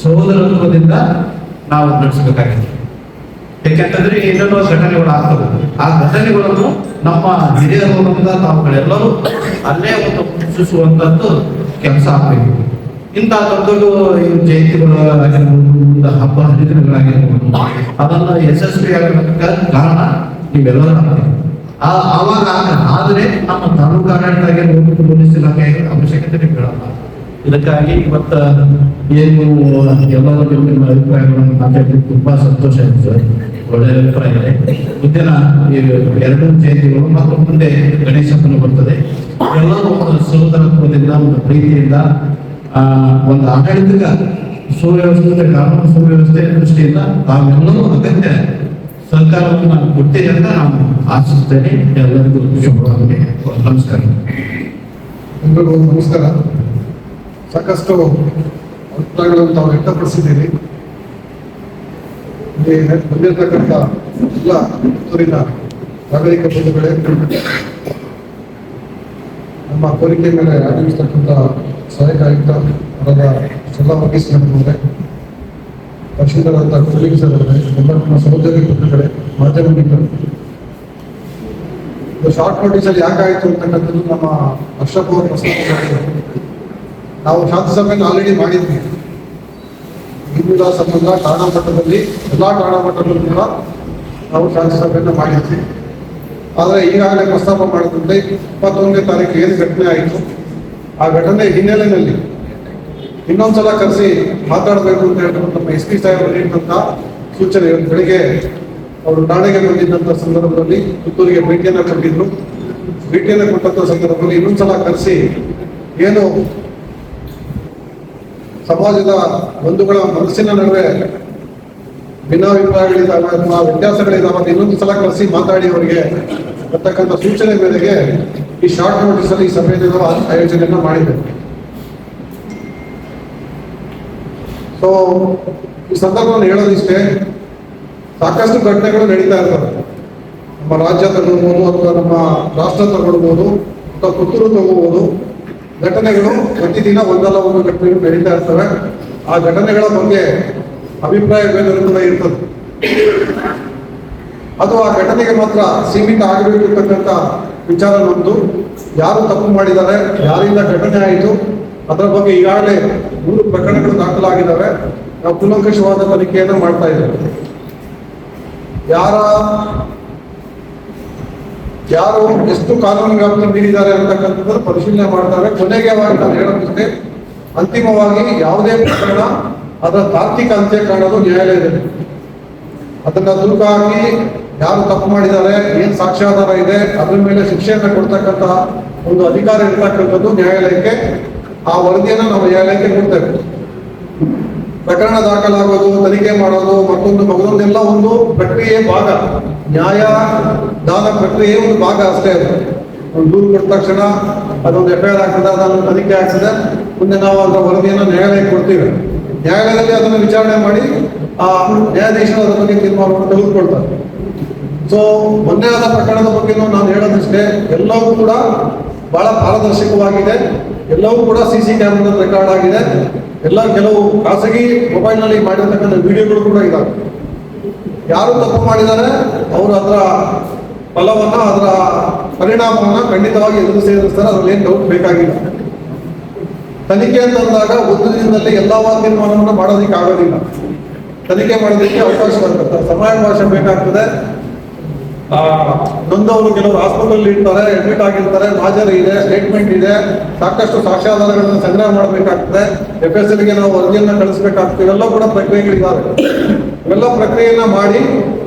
ಸಹೋದರತ್ವದಿಂದ ನಾವು ನಡೆಸಬೇಕಾಗಿದೆ. ಯಾಕೆಂತಂದ್ರೆ ಏನೇನೋ ಘಟನೆಗಳು ಆಗ್ತವೆ. ಆ ಘಟನೆಗಳನ್ನು ನಮ್ಮ ಹಿರಿಯರಿಂದ ತಾವುಗಳೆಲ್ಲರೂ ಅಲ್ಲೇ ಒಂದು ಸೂಚಿಸುವಂತದ್ದು ಕೆಲಸ ಆಗ್ಬೇಕು. ಇಂತಹ ದೊಡ್ಡ ಜಯಂತಿಗಳು ಆಗಿರ್ಬೋದು, ಹಬ್ಬ ಹರಿದಿನಗಳಾಗಿರ್ಬೋದು, ಅದನ್ನ ಯಶಸ್ವಿಯಾಗಬೇಕಾದ ಕಾರಣ ನೀವೆಲ್ಲರೂ ಆಗ್ತದೆ. ಆವಾಗ ಆದರೆ ನಮ್ಮ ತಾಲೂಕು ಆಡಳಿತ ಆಗಿರ್ಬೋದು, ಪೊಲೀಸ್ ಇಲಾಖೆ ಅವಶ್ಯಕತೆ ಬೀಳಲ್ಲ. ಇದಕ್ಕಾಗಿ ಇವತ್ತು ಏನು ಎಲ್ಲರೂ ನಿಮ್ಮ ಅಭಿಪ್ರಾಯಗಳನ್ನು ಮಾತಾಡಿದ್ರೆ ತುಂಬಾ ಸಂತೋಷ ಆಯ್ತು ಸರ್. ಒಳ್ಳೆ ಅಭಿಪ್ರಾಯ ಇದೆ. ಮುಂದಿನ ಈ ಎರಡು ಜಯಂತಿಗಳು ಮತ್ತು ಮುಂದೆ ಗಣೇಶ ಹಬ್ಬ ಬರ್ತದೆ. ಎಲ್ಲರೂ ಒಂದು ಸೋದರತ್ವದಿಂದ, ಒಂದು ಪ್ರೀತಿಯಿಂದ, ಒಂದು ಆಡಳಿತ ಸುವ್ಯವಸ್ಥೆ, ಕಾನೂನು ಸುವ್ಯವಸ್ಥೆ ದೃಷ್ಟಿಯಿಂದ ತಾವೆಲ್ಲರೂ ಅಗತ್ಯ ಸರ್ಕಾರವನ್ನು ಕೊಟ್ಟಿದೆ ಅಂತ ನಾನು ಆಶಿಸ್ತೇನೆ. ಎಲ್ಲರಿಗೂ ಶುಭವಾಗಲಿ. ನಮಸ್ಕಾರ. ಎಲ್ರಿಗೂ ನಮಸ್ಕಾರ. ಸಾಕಷ್ಟು ಅಭಿಪ್ರಾಯಗಳನ್ನು ತಾವು ವ್ಯಕ್ತಪಡಿಸಿದ್ದೀರಿ. ಇಲ್ಲಿ ಬಂದಿರತಕ್ಕಂಥ ಎಲ್ಲ ಪುತ್ತೂರಿನ ನಾಗರಿಕ ಬಂಧುಗಳೇ, ನಮ್ಮ ಕೋರಿಕೆ ಮೇಲೆ ಆಗಮಿಸ್ತಕ್ಕಂಥ ಸಹಾಯಕ ಆಯುಕ್ತರಾದ ಶೆಲ್ಲಾ ಸ್ವಾಮಿ ತಹಶೀಲ್ದಾರ್ ಕುಲಿಂಗ್ ಸರ್ ಅವರೇ, ಎಲ್ಲ ನಮ್ಮ ಸಹೋದ್ಯೋಗಿ ಬಂಧುಗಳೇ, ಮಾಧ್ಯಮ ಮಿತ್ರರು, ಶಾರ್ಟ್ ನೋಟಿಸ್ ಅಲ್ಲಿ ಯಾಕಾಯಿತು ಅಂತಕ್ಕಂಥದ್ದು ನಮ್ಮ ಅಶ್ರಫ್ ಅವರು ಪ್ರಸ್ತಾಪ ಮಾಡಿದ್ರು. ನಾವು ಶಾಂತಿಸಭೆಯನ್ನು ಆಲ್ರೆಡಿ ಮಾಡಿದ್ವಿ. ಹಿಂದೂಗಳ ಸಂಬಂಧ ಠಾಣಾ ಮಟ್ಟದಲ್ಲಿ, ಎಲ್ಲಾ ಠಾಣಾ ಮಟ್ಟದಲ್ಲೂ ಕೂಡ ನಾವು ಶಾಂತಿಸಭೆಯನ್ನು ಮಾಡಿದ್ವಿ. ಆದರೆ ಈಗಾಗಲೇ ಪ್ರಸ್ತಾಪ ಮಾಡಿದಂತೆ 21ನೇ ತಾರೀಕು ಏನು ಘಟನೆ ಆಯಿತು, ಆ ಘಟನೆ ಹಿನ್ನೆಲೆಯಲ್ಲಿ ಇನ್ನೊಂದ್ಸಲ ಕರೆಸಿ ಮಾತಾಡಬೇಕು ಅಂತ ಹೇಳ್ಕೊಂಡು ನಮ್ಮ SP ಸಾಹೇಬರು ನೀಡಿದಂತ ಸೂಚನೆ. ಬೆಳಿಗ್ಗೆ ಅವರು ಠಾಣೆಗೆ ಬಂದಿದ್ದಂಥ ಸಂದರ್ಭದಲ್ಲಿ ಪುತ್ತೂರಿಗೆ ಭೇಟಿಯನ್ನು ಕೊಟ್ಟಿದ್ರು. ಭೇಟಿಯನ್ನು ಕೊಟ್ಟಂತ ಸಂದರ್ಭದಲ್ಲಿ ಇನ್ನೊಂದ್ಸಲ ಕರೆಸಿ ಏನು ಸಮಾಜದ ಬಂಧುಗಳ ಮನಸ್ಸಿನ ನಡುವೆ ಭಿನ್ನಾಭಿಪ್ರಾಯಗಳಿದ್ದಾವೆ ಅಥವಾ ವ್ಯತ್ಯಾಸಗಳಿದ್ದಾವೆ, ಇನ್ನೊಂದು ಸಲ ಕರೆಸಿ ಮಾತಾಡಿ ಅವರಿಗೆ ಬರ್ತಕ್ಕಂಥ ಸೂಚನೆ ಮೇರೆಗೆ ಈ ಶಾರ್ಟ್ ನೋಟಿಸ್ ಅಲ್ಲಿ ಈ ಸಭೆಯನ್ನು ಆಯೋಜನೆಯನ್ನ ಮಾಡಿದೆ. ಸೊ ಈ ಸಂದರ್ಭವನ್ನು ಹೇಳೋದಿಷ್ಟೇ, ಸಾಕಷ್ಟು ಘಟನೆಗಳು ನಡೀತಾ ಇರ್ತವೆ. ನಮ್ಮ ರಾಜ್ಯ ತಗೊಳ್ಬೋದು ಅಥವಾ ನಮ್ಮ ರಾಷ್ಟ್ರ ತಗೊಳ್ಬೋದು ಅಥವಾ ಪುತ್ತೂರು ತಗೋಬಹುದು. ಘಟನೆಗಳು ಪ್ರತಿದಿನ ಒಂದಲ್ಲ ಒಂದು ಘಟನೆಗಳು ನಡೀತಾ ಇರ್ತವೆ. ಆ ಘಟನೆಗಳ ಬಗ್ಗೆ ಅಭಿಪ್ರಾಯ ಭೇದಗಳು ಕೂಡ ಇರ್ತದೆ. ಅದು ಆ ಘಟನೆಗೆ ಮಾತ್ರ ಸೀಮಿತ ಆಗಬೇಕು ಇರ್ತಕ್ಕಂಥ ವಿಚಾರ ನಮ್ದು. ಯಾರು ತಪ್ಪು ಮಾಡಿದ್ದಾರೆ, ಯಾರಿಂದ ಘಟನೆ ಆಯಿತು, ಅದರ ಬಗ್ಗೆ ಈಗಾಗಲೇ 3 ಪ್ರಕರಣಗಳು ದಾಖಲಾಗಿದ್ದಾವೆ. ನಾವು ಕೂಲಂಕಷವಾದ ತನಿಖೆಯನ್ನು ಮಾಡ್ತಾ ಇದ್ದೇವೆ. ಯಾರು ಎಷ್ಟು ಕಾನೂನು ವ್ಯಾಪ್ತಿ ಮೀರಿದ್ದಾರೆ ಅಂತಕ್ಕಂಥದ್ದು ಪರಿಶೀಲನೆ ಮಾಡ್ತಾರೆ. ಕೊನೆಗೆ ನಾನು ಹೇಳೋದಿಷ್ಟೇ, ಅಂತಿಮವಾಗಿ ಯಾವುದೇ ಪ್ರಕರಣ ಅದರ ತಾರ್ಕಿಕ ಅಂತ್ಯ ಕಾಣೋದು ನ್ಯಾಯಾಲಯದಲ್ಲಿ. ಅದನ್ನ ತೂಕ ಹಾಕಿ ಯಾರು ತಪ್ಪು ಮಾಡಿದ್ದಾರೆ, ಏನ್ ಸಾಕ್ಷ್ಯಾಧಾರ ಇದೆ, ಅದ್ರ ಮೇಲೆ ಶಿಕ್ಷೆಯನ್ನು ಕೊಡ್ತಕ್ಕಂಥ ಒಂದು ಅಧಿಕಾರ ಇರ್ತಕ್ಕಂಥದ್ದು ನ್ಯಾಯಾಲಯಕ್ಕೆ. ಆ ವರದಿಯನ್ನು ನಾವು ನ್ಯಾಯಾಲಯಕ್ಕೆ ಕೊಡ್ತೇವೆ. ಪ್ರಕರಣ ದಾಖಲಾಗೋದು, ತನಿಖೆ ಮಾಡೋದು, ಮಗದೊಂದೆಲ್ಲ ಒಂದು ಪ್ರಕ್ರಿಯೆ ಭಾಗ. ನ್ಯಾಯದಾನ ಪ್ರಕ್ರಿಯೆ ಒಂದು ಭಾಗ ಅಷ್ಟೇ. ಅದು ಒಂದು ದೂರು ಕೊಟ್ಟ ತಕ್ಷಣ ಅದೊಂದು FIR ಆಗ್ತದೆ, ಅದನ್ನು ತನಿಖೆ ಆಗ್ತದೆ, ಮುಂದೆ ನಾವು ಅದರ ವರದಿಯನ್ನು ನ್ಯಾಯಾಲಯಕ್ಕೆ ಕೊಡ್ತೀವಿ. ನ್ಯಾಯಾಲಯದಲ್ಲಿ ಅದನ್ನು ವಿಚಾರಣೆ ಮಾಡಿ ಆ ನ್ಯಾಯಾಧೀಶರು ಅದರ ಬಗ್ಗೆ ತೀರ್ಮಾನವನ್ನು ತೆಗೆದುಕೊಳ್ತಾರೆ. ಸೊ ಮೊನ್ನೆ ಆದ ಪ್ರಕರಣದ ಬಗ್ಗೆ ನಾನು ಹೇಳೋದಿಷ್ಟೇ, ಎಲ್ಲವೂ ಕೂಡ ಬಹಳ ಪಾರದರ್ಶಕವಾಗಿದೆ. ಎಲ್ಲವೂ ಕೂಡ CC ಕ್ಯಾಮೆರಾದ ರೆಕಾರ್ಡ್ ಆಗಿದೆ. ಕೆಲವು ಖಾಸಗಿ ಮೊಬೈಲ್ನಲ್ಲಿ ಮಾಡಿರ್ತಕ್ಕಂಥ ವಿಡಿಯೋಗಳು ಕೂಡ ಇದ್ದಾವೆ. ಯಾರು ತಪ್ಪು ಮಾಡಿದ್ದಾರೆ ಅವರು ಅದರ ಫಲವನ್ನ, ಅದರ ಪರಿಣಾಮವನ್ನ ಖಂಡಿತವಾಗಿ ಎದುರಿಸ್ತಾರೆ. ಅದ್ರಲ್ಲಿ ಏನು ಡೌಟ್ ಬೇಕಾಗಿಲ್ಲ. ತನಿಖೆ ಅಂತ ಅಂದಾಗ ಒಂದು ದಿನದಲ್ಲಿ ಎಲ್ಲಾ ತೀರ್ಮಾನವನ್ನು ಮಾಡೋದಕ್ಕೆ ಆಗೋದಿಲ್ಲ. ತನಿಖೆ ಮಾಡೋದಕ್ಕೆ ಅವಕಾಶ ಬರ್ತದೆ, ಸಮಯಾವಕಾಶ ಬೇಕಾಗ್ತದೆ. ನೊಂದವರು ಕೆಲವರು ಹಾಸ್ಪಿಟಲ್ ಇರ್ತಾರೆ, ಅಡ್ಮಿಟ್ ಆಗಿರ್ತಾರೆ, ಹಾಜರು ಇದೆ, ಸ್ಟೇಟ್ಮೆಂಟ್ ಇದೆ, ಸಾಕಷ್ಟು ಸಾಕ್ಷ್ಯಾಧಾರಗಳನ್ನು ಸಂಗ್ರಹ ಮಾಡಬೇಕಾಗ್ತದೆ. FSLಗೆ ನಾವು ವರದಿಯನ್ನು ಕಳಿಸ್ಬೇಕಾಗ್ತದೆ. ಇವೆಲ್ಲ ಕೂಡ ಪ್ರಕ್ರಿಯೆಗಳಿದ್ದಾವೆ. ಇವೆಲ್ಲ ಪ್ರಕ್ರಿಯೆಯನ್ನ ಮಾಡಿ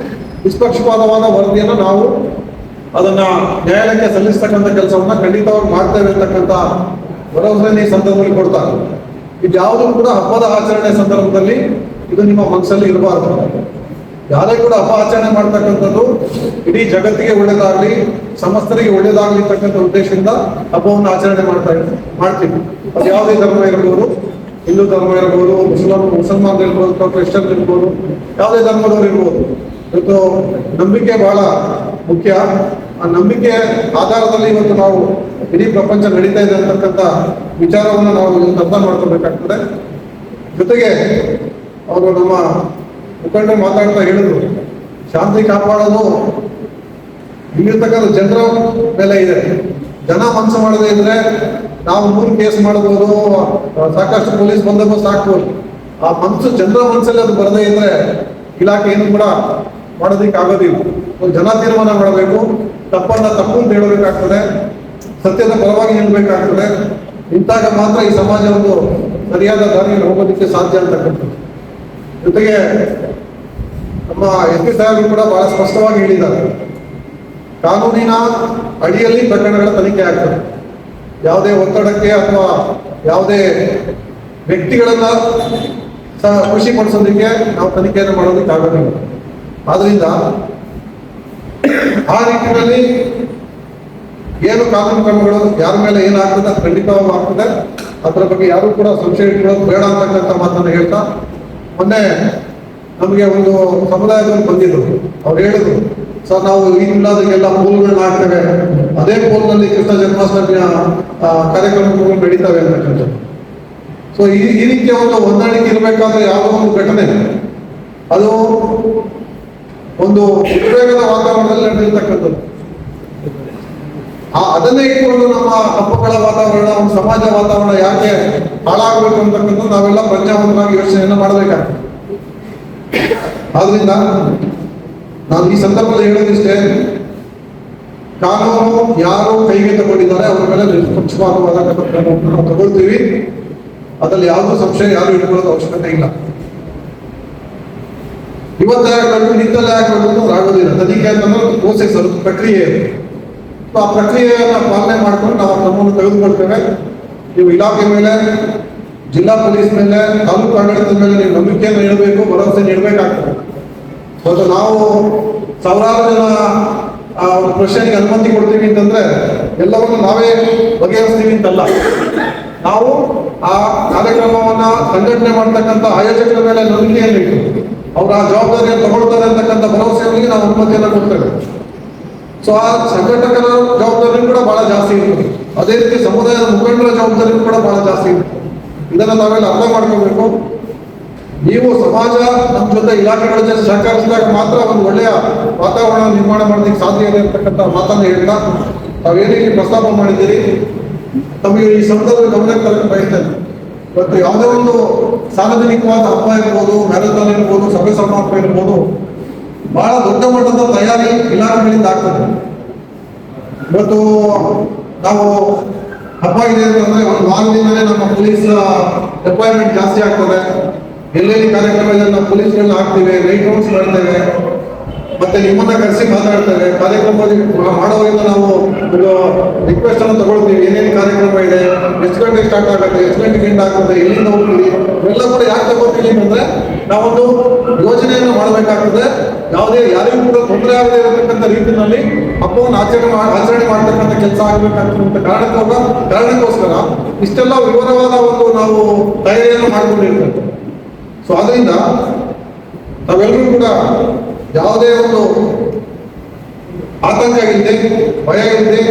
ನಿಷ್ಪಕ್ಷಪಾತವಾದ ವರದಿಯನ್ನು ನಾವು ಅದನ್ನ ನ್ಯಾಯಾಲಯಕ್ಕೆ ಸಲ್ಲಿಸ್ತಕ್ಕಂಥ ಕೆಲಸವನ್ನ ಖಂಡಿತವಾಗಿ ಮಾಡ್ತೇವೆ ಅಂತಕ್ಕಂಥ ಭರವಸೆ ಈ ಸಂದರ್ಭದಲ್ಲಿ ಕೊಡ್ತಾರೆ. ಇದು ಯಾವುದೂ ಕೂಡ ಹಬ್ಬದ ಆಚರಣೆ ಸಂದರ್ಭದಲ್ಲಿ ಇದು ನಿಮ್ಮ ಮನಸ್ಸಲ್ಲಿ ಇರಬಾರ್ದು. ಯಾರೇ ಕೂಡ ಹಬ್ಬ ಆಚರಣೆ ಮಾಡ್ತಕ್ಕಂಥದ್ದು ಇಡೀ ಜಗತ್ತಿಗೆ ಒಳ್ಳೇದಾಗ್ಲಿ, ಸಮಸ್ತರಿಗೆ ಒಳ್ಳೇದಾಗ್ಲಿ ಅಂತಕ್ಕಂಥ ಉದ್ದೇಶದಿಂದ ಹಬ್ಬವನ್ನು ಆಚರಣೆ ಮಾಡ್ತೀವಿ. ಅದು ಯಾವುದೇ ಧರ್ಮ ಇರ್ಬೋದು, ಹಿಂದೂ ಧರ್ಮ ಇರ್ಬೋದು, ಮುಸಲ್ಮಾನ್ ಇರ್ಬೋದು, ಅಥವಾ ಕ್ರಿಶ್ಚಿಯನ್ ಇರ್ಬೋದು, ಯಾವುದೇ ಧರ್ಮದವರು ಇರ್ಬೋದು. ಇವತ್ತು ನಂಬಿಕೆ ಬಹಳ ಮುಖ್ಯ. ಆ ನಂಬಿಕೆ ಆಧಾರದಲ್ಲಿ ಇವತ್ತು ನಾವು ಇಡೀ ಪ್ರಪಂಚ ನಡೀತಾ ಇದೆ ಅಂತಕ್ಕಂಥ ವಿಚಾರವನ್ನು ನಾವು ಅರ್ಥ ಮಾಡ್ಕೋಬೇಕಾಗ್ತದೆ. ಜೊತೆಗೆ ಅವರು ನಮ್ಮ ಮುಖಂಡರು ಮಾತಾಡ್ತಾ ಹೇಳಿದ್ರು, ಶಾಂತಿ ಕಾಪಾಡೋದು ಇಲ್ಲಿರ್ತಕ್ಕಂಥ ಜನರ ಮೇಲೆ ಇದೆ. ಜನ ಮನಸ್ಸು ಮಾಡದೇ ಇದ್ರೆ ನಾವು 3 ಕೇಸ್ ಮಾಡಬಹುದು, ಸಾಕಷ್ಟು ಪೊಲೀಸ್ ಬಂದೋಬಸ್ತ್ ಹಾಕ್ಬೋದು. ಆ ಮನಸ್ಸು ಜನರ ಮನಸ್ಸಲ್ಲಿ ಅದು ಬರದೇ ಇದ್ರೆ ಇಲಾಖೆ ಏನು ಕೂಡ ಮಾಡೋದಕ್ಕೆ ಆಗೋದಿಲ್ಲ. ಜನ ತೀರ್ಮಾನ ಮಾಡಬೇಕು. ತಪ್ಪನ್ನ ತಪ್ಪು ಅಂತ ಹೇಳಬೇಕಾಗ್ತದೆ, ಸತ್ಯದ ಪರವಾಗಿ ನಿಲ್ಲಬೇಕಾಗ್ತದೆ. ಇಂತಾಗ ಮಾತ್ರ ಈ ಸಮಾಜ ಒಂದು ಸರಿಯಾದ ದಾರಿಯಲ್ಲಿ ಹೋಗೋದಕ್ಕೆ ಸಾಧ್ಯ ಅಂತಕ್ಕಂಥದ್ದು. ಜೊತೆಗೆ ನಮ್ಮ SP ಸಾಹೇಬರು ಕೂಡ ಬಹಳ ಸ್ಪಷ್ಟವಾಗಿ ಹೇಳಿದ್ದಾರೆ, ಕಾನೂನಿನ ಅಡಿಯಲ್ಲಿ ಪ್ರಕರಣಗಳ ತನಿಖೆ ಆಗ್ತದೆ. ಯಾವುದೇ ಒತ್ತಡಕ್ಕೆ ಅಥವಾ ಯಾವುದೇ ವ್ಯಕ್ತಿಗಳನ್ನ ಖುಷಿ ಪಡಿಸೋದಕ್ಕೆ ನಾವು ತನಿಖೆಯನ್ನು ಮಾಡೋದಕ್ಕೆ ಆಗೋದಿಲ್ಲ. ಆದ್ರಿಂದ ಆ ನಿಟ್ಟಿನಲ್ಲಿ ಏನು ಕಾನೂನು ಕ್ರಮಗಳು ಯಾರ ಮೇಲೆ ಏನಾಗ್ತದೆ ಅದು ಖಂಡಿತವಾಗಿ ಆಗ್ತದೆ. ಅದರ ಬಗ್ಗೆ ಯಾರು ಕೂಡ ಸಂಶಯ ಇಟ್ಕೊಳ್ಳೋದು ಬೇಡ ಅಂತಕ್ಕಂಥ ಮಾತನ್ನು ಹೇಳ್ತಾ, ಮೊನ್ನೆ ನಮಗೆ ಒಂದು ಸಮುದಾಯದವರು ಬಂದಿದ್ರು. ಅವ್ರು ಹೇಳಿದ್ರು, ಸರ್ ನಾವು ಈಗಿಲ್ಲದಕ್ಕೆಲ್ಲ ಪೋಲ್ಗಳನ್ನ ಹಾಕ್ತೇವೆ, ಅದೇ ಪೋಲ್ನಲ್ಲಿ ಕೃಷ್ಣ ಜನ್ಮಾಷ್ಟಮಿಯ ಕಾರ್ಯಕ್ರಮಗಳು ನಡೀತವೆ ಅಂತಕ್ಕಂಥದ್ದು. ಸೊ ಈ ರೀತಿಯ ಒಂದು ಹೊಂದಾಣಿಕೆ ಇರಬೇಕಾದ್ರೆ ಯಾವುದೋ ಒಂದು ಘಟನೆ ಅದು ಒಂದು ಉದ್ವೇಗದ ವಾತಾವರಣದಲ್ಲಿ ನಡೆದಿರ್ತಕ್ಕಂಥದ್ದು. ಅದನ್ನೇ ಇಟ್ಕೊಂಡು ನಮ್ಮ ಹಬ್ಬಗಳ ವಾತಾವರಣ, ಒಂದು ಸಮಾಜ ವಾತಾವರಣ ಯಾಕೆ ಹಾಳಾಗಬೇಕು ಅಂತಕ್ಕಂಥ ನಾವೆಲ್ಲ ಪ್ರಜ್ಞಾವಂತರಾಗಿ ಯೋಚನೆಯನ್ನು ಮಾಡಬೇಕಾಗ್ತದೆ. ಆದ್ರಿಂದ ನಾನು ಈ ಸಂದರ್ಭದಲ್ಲಿ ಹೇಳೋದಿಷ್ಟೇ, ಕಾನೂನು ಯಾರು ಕೈಗೆ ತಗೊಂಡಿದ್ದಾರೆ ಅವರ ಮೇಲೆ ನಿಷ್ಪಕ್ಷಪಾತವಾದ ಕ್ರಮವನ್ನು ನಾವು ತಗೊಳ್ತೀವಿ. ಅದರಲ್ಲಿ ಯಾವುದೋ ಸಂಶಯ ಯಾರು ಇಟ್ಕೊಳ್ಳೋದು ಅವಶ್ಯಕತೆ ಇಲ್ಲ. ಇವತ್ತೇ ಆಗಬೇಕು, ನಿಂತಲ್ಲೇ ಆಗಬೇಕು ಅಂತ ಆಗೋದಿಲ್ಲ. ತನಿಖೆ ಅಂತಂದ್ರೆ ಒಂದು ಪ್ರೋಸೆಸ್, ಅದು ಪ್ರಕ್ರಿಯೆ. ಆ ಪ್ರಕ್ರಿಯೆಯನ್ನು ಪಾಲನೆ ಮಾಡ್ಕೊಂಡು ನಾವು ಕ್ರಮವನ್ನು ತೆಗೆದುಕೊಳ್ತೇವೆ. ನೀವು ಇಲಾಖೆ ಮೇಲೆ, ಜಿಲ್ಲಾ ಪೊಲೀಸ್ ಮೇಲೆ, ತಾಲೂಕು ಆಡಳಿತದ ಮೇಲೆ ನೀವು ನಂಬಿಕೆಯನ್ನು ಇಡಬೇಕು, ಭರವಸೆ ನೀಡಬೇಕಾಗ್ತದೆ. ಮತ್ತು ನಾವು ಸಾವಿರಾರು ಜನ ಒಂದು ಪ್ರಶ್ನೆಗೆ ಅನುಮತಿ ಕೊಡ್ತೀವಿ ಅಂತಂದ್ರೆ ಎಲ್ಲವನ್ನು ನಾವೇ ಬಗೆಹರಿಸ್ತೀವಿ ಅಂತಲ್ಲ. ನಾವು ಆ ಕಾರ್ಯಕ್ರಮವನ್ನ ಸಂಘಟನೆ ಮಾಡ್ತಕ್ಕಂಥ ಆಯೋಜಕರ ಮೇಲೆ ನಂಬಿಕೆಯನ್ನು ಇಟ್ಟು ಅವ್ರು ಆ ಜವಾಬ್ದಾರಿಯನ್ನು ತಗೊಳ್ತಾರೆ ಅಂತಕ್ಕಂಥ ಭರವಸೆಯವರಿಗೆ ನಾವು ಅನುಮತಿಯನ್ನು ಕೊಡ್ತೇವೆ. ಸೊ ಆ ಸಂಘಟಕರ ಜವಾಬ್ದಾರಿ ಕೂಡ ಬಹಳ ಜಾಸ್ತಿ ಇರ್ತದೆ. ಅದೇ ರೀತಿ ಸಮುದಾಯದ ಮುಖಂಡರ ಜವಾಬ್ದಾರಿ ಕೂಡ ಬಹಳ ಜಾಸ್ತಿ ಇರ್ತದೆ. ಇದನ್ನು ನಾವೆಲ್ಲ ಅರ್ಥ ಮಾಡ್ಕೋಬೇಕು. ನೀವು ಸಮಾಜ ನಮ್ಮ ಜೊತೆ ಇಲಾಖೆಗಳ ಜೊತೆ ಸಹಕರಿಸಿದಾಗ ಮಾತ್ರ ಒಂದು ಒಳ್ಳೆಯ ವಾತಾವರಣ ನಿರ್ಮಾಣ ಮಾಡೋದಕ್ಕೆ ಸಾಧ್ಯ ಇದೆ ಅಂತಕ್ಕಂಥ ಮಾತನ್ನು ಹೇಳ್ತಾ, ತಾವೇನು ಇಲ್ಲಿ ಪ್ರಸ್ತಾಪ ಮಾಡಿದ್ದೀರಿ ತಮಗೆ ಈ ಸಂದರ್ಭದಲ್ಲಿ ಗಮನಕ್ಕೆ ತರಕ್ಕೆ ಬಯಸ್ತೇನೆ. ಇವತ್ತು ಯಾವುದೇ ಒಂದು ಸಾರ್ವಜನಿಕವಾದ ಹಬ್ಬ ಇರ್ಬೋದು, ಮ್ಯಾರಥಾನ್ ಇರ್ಬೋದು, ಸಭೆ ಸಮಾರಂಭ ಇರ್ಬೋದು, ಬಹಳ ದೊಡ್ಡ ಮಟ್ಟದ ತಯಾರಿ ಇಲಾಖೆಗಳಿಂದ ಆಗ್ತದೆ. ಇವತ್ತು ನಾವು ಹಬ್ಬ ಇದೆ ಅಂತಂದ್ರೆ ಒಂದು ವಾರದಿಂದಲೇ ನಮ್ಮ ಪೊಲೀಸ್ ಡಿಪ್ಲಾಯ್ಮೆಂಟ್ ಜಾಸ್ತಿ ಆಗ್ತದೆ. ಎಲ್ಲೆಲ್ಲಿ ಕಾರ್ಯಕ್ರಮದಲ್ಲಿ ನಾವು ಪೊಲೀಸ್ಗಳನ್ನ ಹಾಕ್ತೇವೆ, ನೈಟ್ ರೌಂಡ್ಸ್ ಮಾಡ್ತೇವೆ, ಮತ್ತೆ ನಿಮ್ಮನ್ನ ಕರೆಸಿ ಮಾತಾಡ್ತೇವೆ. ಕಾರ್ಯಕ್ರಮ ಮಾಡೋದ್ರಿಂದ ನಾವು ರಿಕ್ವೆಸ್ಟ್ ಅನ್ನು ತಗೊಳ್ತೀವಿ. ಏನೇನು ಕಾರ್ಯಕ್ರಮ ಇದೆ, ಎಷ್ಟು ಗಂಟೆಗೆ ಸ್ಟಾರ್ಟ್ ಆಗುತ್ತೆ, ಎಷ್ಟು ಗಂಟೆಗೆ ಎಂಡ್ ಆಗ್ತದೆ, ಎಲ್ಲಿಂದ ಹೋಗ್ತೀವಿ, ಇವೆಲ್ಲ ಕೂಡ ಯಾಕೆ ತಗೋತೀವಿ ಅಂತಂದ್ರೆ ನಾವೊಂದು ಯೋಜನೆಯನ್ನು ಮಾಡಬೇಕಾಗ್ತದೆ. ಯಾವುದೇ ಯಾರಿಗೂ ಕೂಡ ತೊಂದರೆ ಆಗದೇ ಇರತಕ್ಕಂಥ ರೀತಿಯಲ್ಲಿ ಹಬ್ಬವನ್ನು ಆಚರಣೆ ಮಾಡ್ತಕ್ಕಂಥ ಕೆಲಸ ಆಗಬೇಕಾಗ್ತದೆ ಕಾರಣಕ್ಕೋಸ್ಕರ ಇಷ್ಟೆಲ್ಲ ವಿವರವಾದ ಒಂದು ನಾವು ತಯಾರಿಯನ್ನು ಮಾಡ್ಕೊಂಡಿರ್ತೇವೆ. ಸೊ ಅದರಿಂದ ನಾವೆಲ್ಲರೂ ಕೂಡ ಯಾವುದೇ ಒಂದು ಆತಂಕ ಇಲ್ಲದೆ, ಭಯ ಇಲ್ಲದೆ